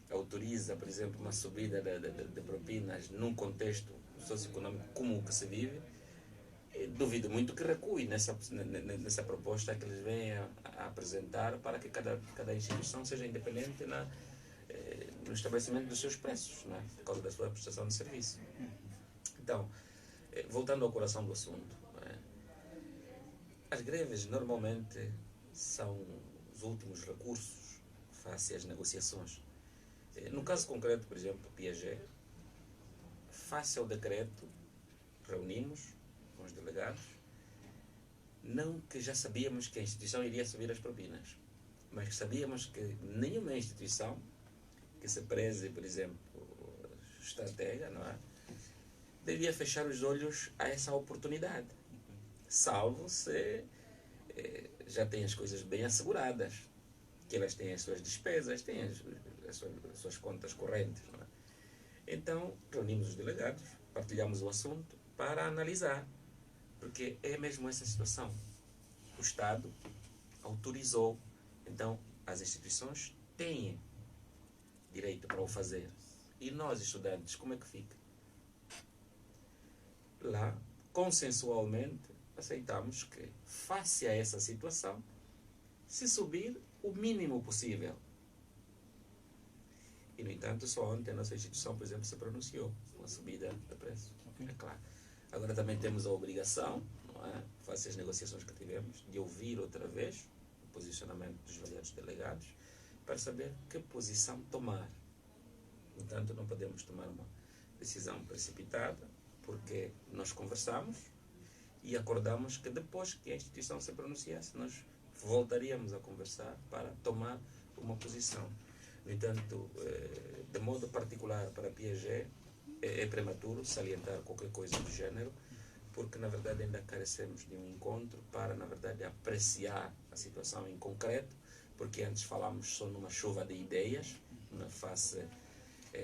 autoriza, por exemplo, uma subida de propinas num contexto socioeconômico comum que se vive, duvido muito que recue nessa proposta que eles vêm a apresentar para que cada instituição seja independente no estabelecimento dos seus preços, não é? Por causa da sua prestação de serviço. Então, voltando ao coração do assunto, as greves normalmente são os últimos recursos face às negociações. No caso concreto, por exemplo, Piaget, face ao decreto, reunimos com os delegados, não que já sabíamos que a instituição iria subir as propinas, mas que sabíamos que nenhuma instituição que se preze, por exemplo, estratega, não é, devia fechar os olhos a essa oportunidade, salvo se já tem as coisas bem asseguradas, que elas têm as suas despesas, têm as suas contas correntes, não é? Então, reunimos os delegados, partilhamos o assunto para analisar, porque é mesmo essa situação. O Estado autorizou, então as instituições têm direito para o fazer. E nós, estudantes, como é que fica? Lá, consensualmente, aceitamos que, face a essa situação, se subir o mínimo possível. E, no entanto, só ontem a nossa instituição, por exemplo, se pronunciou com a subida de preço. É claro. Agora também temos a obrigação, não é, face às negociações que tivemos, de ouvir outra vez o posicionamento dos variados delegados para saber que posição tomar. No entanto, não podemos tomar uma decisão precipitada, porque nós conversamos e acordamos que depois que a instituição se pronunciasse, nós voltaríamos a conversar para tomar uma posição. No entanto, de modo particular para Piaget, é prematuro salientar qualquer coisa do género, porque na verdade ainda carecemos de um encontro para, na verdade, apreciar a situação em concreto, porque antes falámos só numa chuva de ideias, na face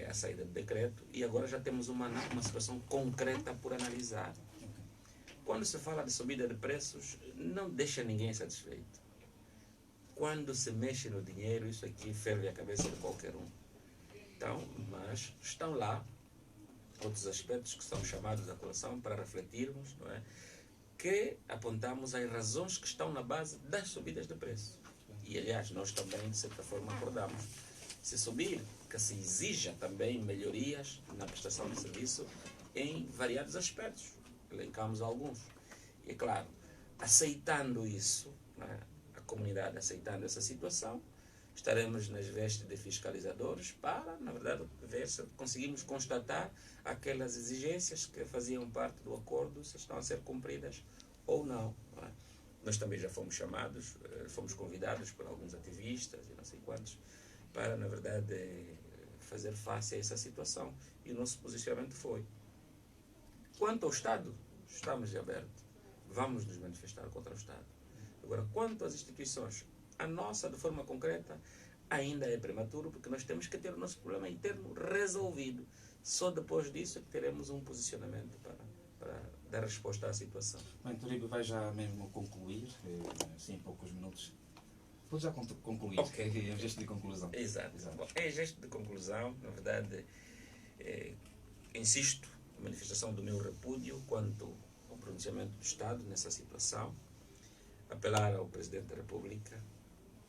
à saída do decreto, e agora já temos uma situação concreta por analisar. Quando se fala de subida de preços, não deixa ninguém satisfeito. Quando se mexe no dinheiro, isso aqui ferve a cabeça de qualquer um. Então, mas estão lá outros aspectos que são chamados à colação para refletirmos, não é? Que apontamos as razões que estão na base das subidas de preço. E, aliás, nós também, de certa forma, acordamos. Se subir, que se exija também melhorias na prestação de serviço em variados aspectos. Elencamos alguns. E, é claro, aceitando isso, não é? A comunidade aceitando essa situação, estaremos nas vestes de fiscalizadores para, na verdade, ver se conseguimos constatar aquelas exigências que faziam parte do acordo, se estão a ser cumpridas ou não. Não é? Nós também já fomos chamados, fomos convidados por alguns ativistas e não sei quantos, para, na verdade, fazer face a essa situação. E o nosso posicionamento foi: quanto ao Estado, estamos de aberto, vamos nos manifestar contra o Estado. Agora, quanto às instituições, a nossa, de forma concreta, ainda é prematuro, porque nós temos que ter o nosso problema interno resolvido. Só depois disso é que teremos um posicionamento para dar resposta à situação. Bem, Toribio vai já mesmo concluir, assim, em poucos minutos. Pode já concluir, em gesto de conclusão. Exato. Bom, em gesto de conclusão, na verdade, insisto na manifestação do meu repúdio quanto ao pronunciamento do Estado nessa situação, apelar ao Presidente da República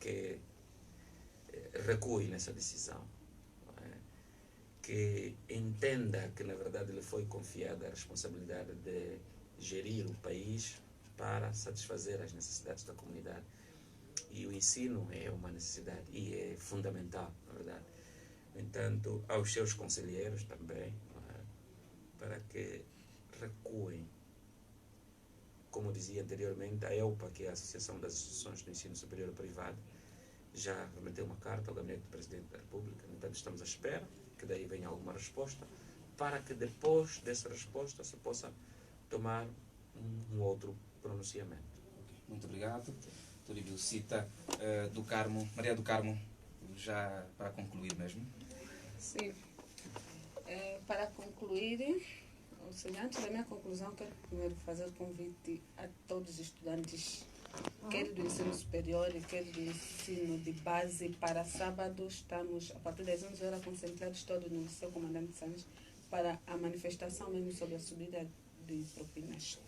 que recue nessa decisão, que entenda que, na verdade, lhe foi confiada a responsabilidade de gerir o país para satisfazer as necessidades da comunidade. E o ensino é uma necessidade e é fundamental, na verdade. No entanto, aos seus conselheiros também, para que recuem. Como dizia anteriormente, a EUPA, que é a Associação das Instituições do Ensino Superior Privado, já remeteu uma carta ao Gabinete do Presidente da República. No entanto, estamos à espera que daí venha alguma resposta, para que depois dessa resposta se possa tomar um outro pronunciamento. Muito obrigado. Toribio Cita, do Carmo, Maria do Carmo, já para concluir mesmo. Sim. Para concluir, ou seja, antes da minha conclusão, quero primeiro fazer o convite a todos os estudantes, quer do ensino superior, quer do ensino de base, para sábado. Estamos, a partir das 11 horas, concentrados todos no Liceu Comandante Santos para a manifestação mesmo sobre a subida de propinas.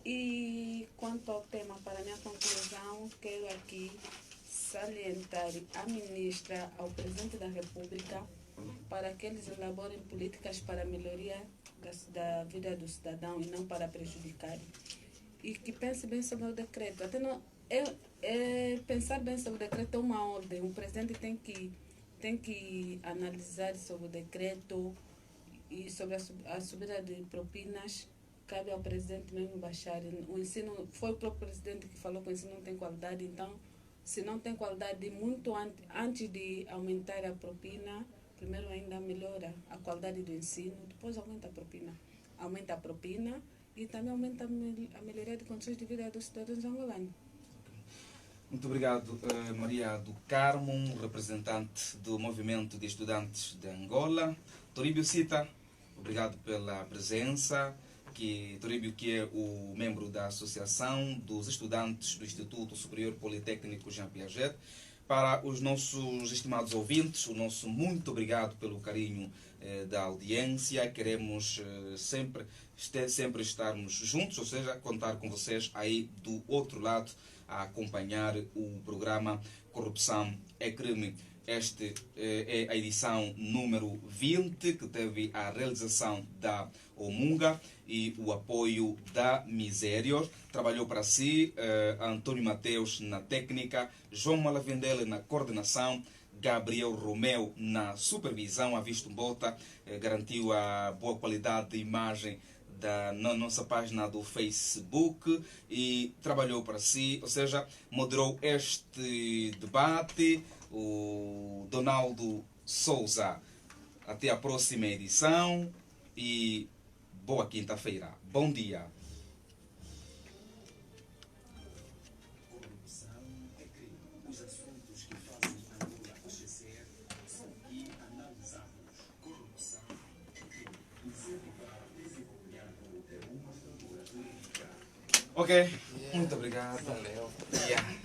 E quanto ao tema, para a minha conclusão, quero aqui salientar a ministra, ao Presidente da República, para que eles elaborem políticas para a melhoria da vida do cidadão e não para prejudicar. E que pense bem sobre o decreto. Até não, pensar bem sobre o decreto é uma ordem. O Presidente tem que analisar sobre o decreto e sobre a subida de propinas. Cabe ao Presidente mesmo baixar. O ensino, foi o próprio Presidente que falou que o ensino não tem qualidade. Então, se não tem qualidade, muito antes de aumentar a propina, primeiro ainda melhora a qualidade do ensino, depois aumenta a propina. Aumenta a propina e também aumenta a melhoria de condições de vida dos cidadãos angolanos. Muito obrigado, Maria do Carmo, representante do Movimento de Estudantes de Angola. Toribio Cita, obrigado pela presença. Toribio, que é o membro da Associação dos Estudantes do Instituto Superior Politécnico Jean Piaget. Para os nossos estimados ouvintes, o nosso muito obrigado pelo carinho da audiência. Queremos sempre estarmos juntos, ou seja, contar com vocês aí do outro lado a acompanhar o programa Corrupção é Crime. Esta é a edição número 20, que teve a realização da Omunga e o apoio da Misérios. Trabalhou para si Antônio Mateus na técnica, João Malavendele na coordenação, Gabriel Romeu na supervisão. A Visto Bota garantiu a boa qualidade de imagem na nossa página do Facebook e trabalhou para si, ou seja, moderou este debate o Donaldo Souza. Até a próxima edição e boa quinta-feira. Bom dia. Corrupção é crime. Os assuntos que fazem Angola acontecer são aqui analisamos. Corrupção é crime. Incentivar desenvolvimento é uma estrutura jurídica. Ok, muito obrigado. Valeu. Yeah.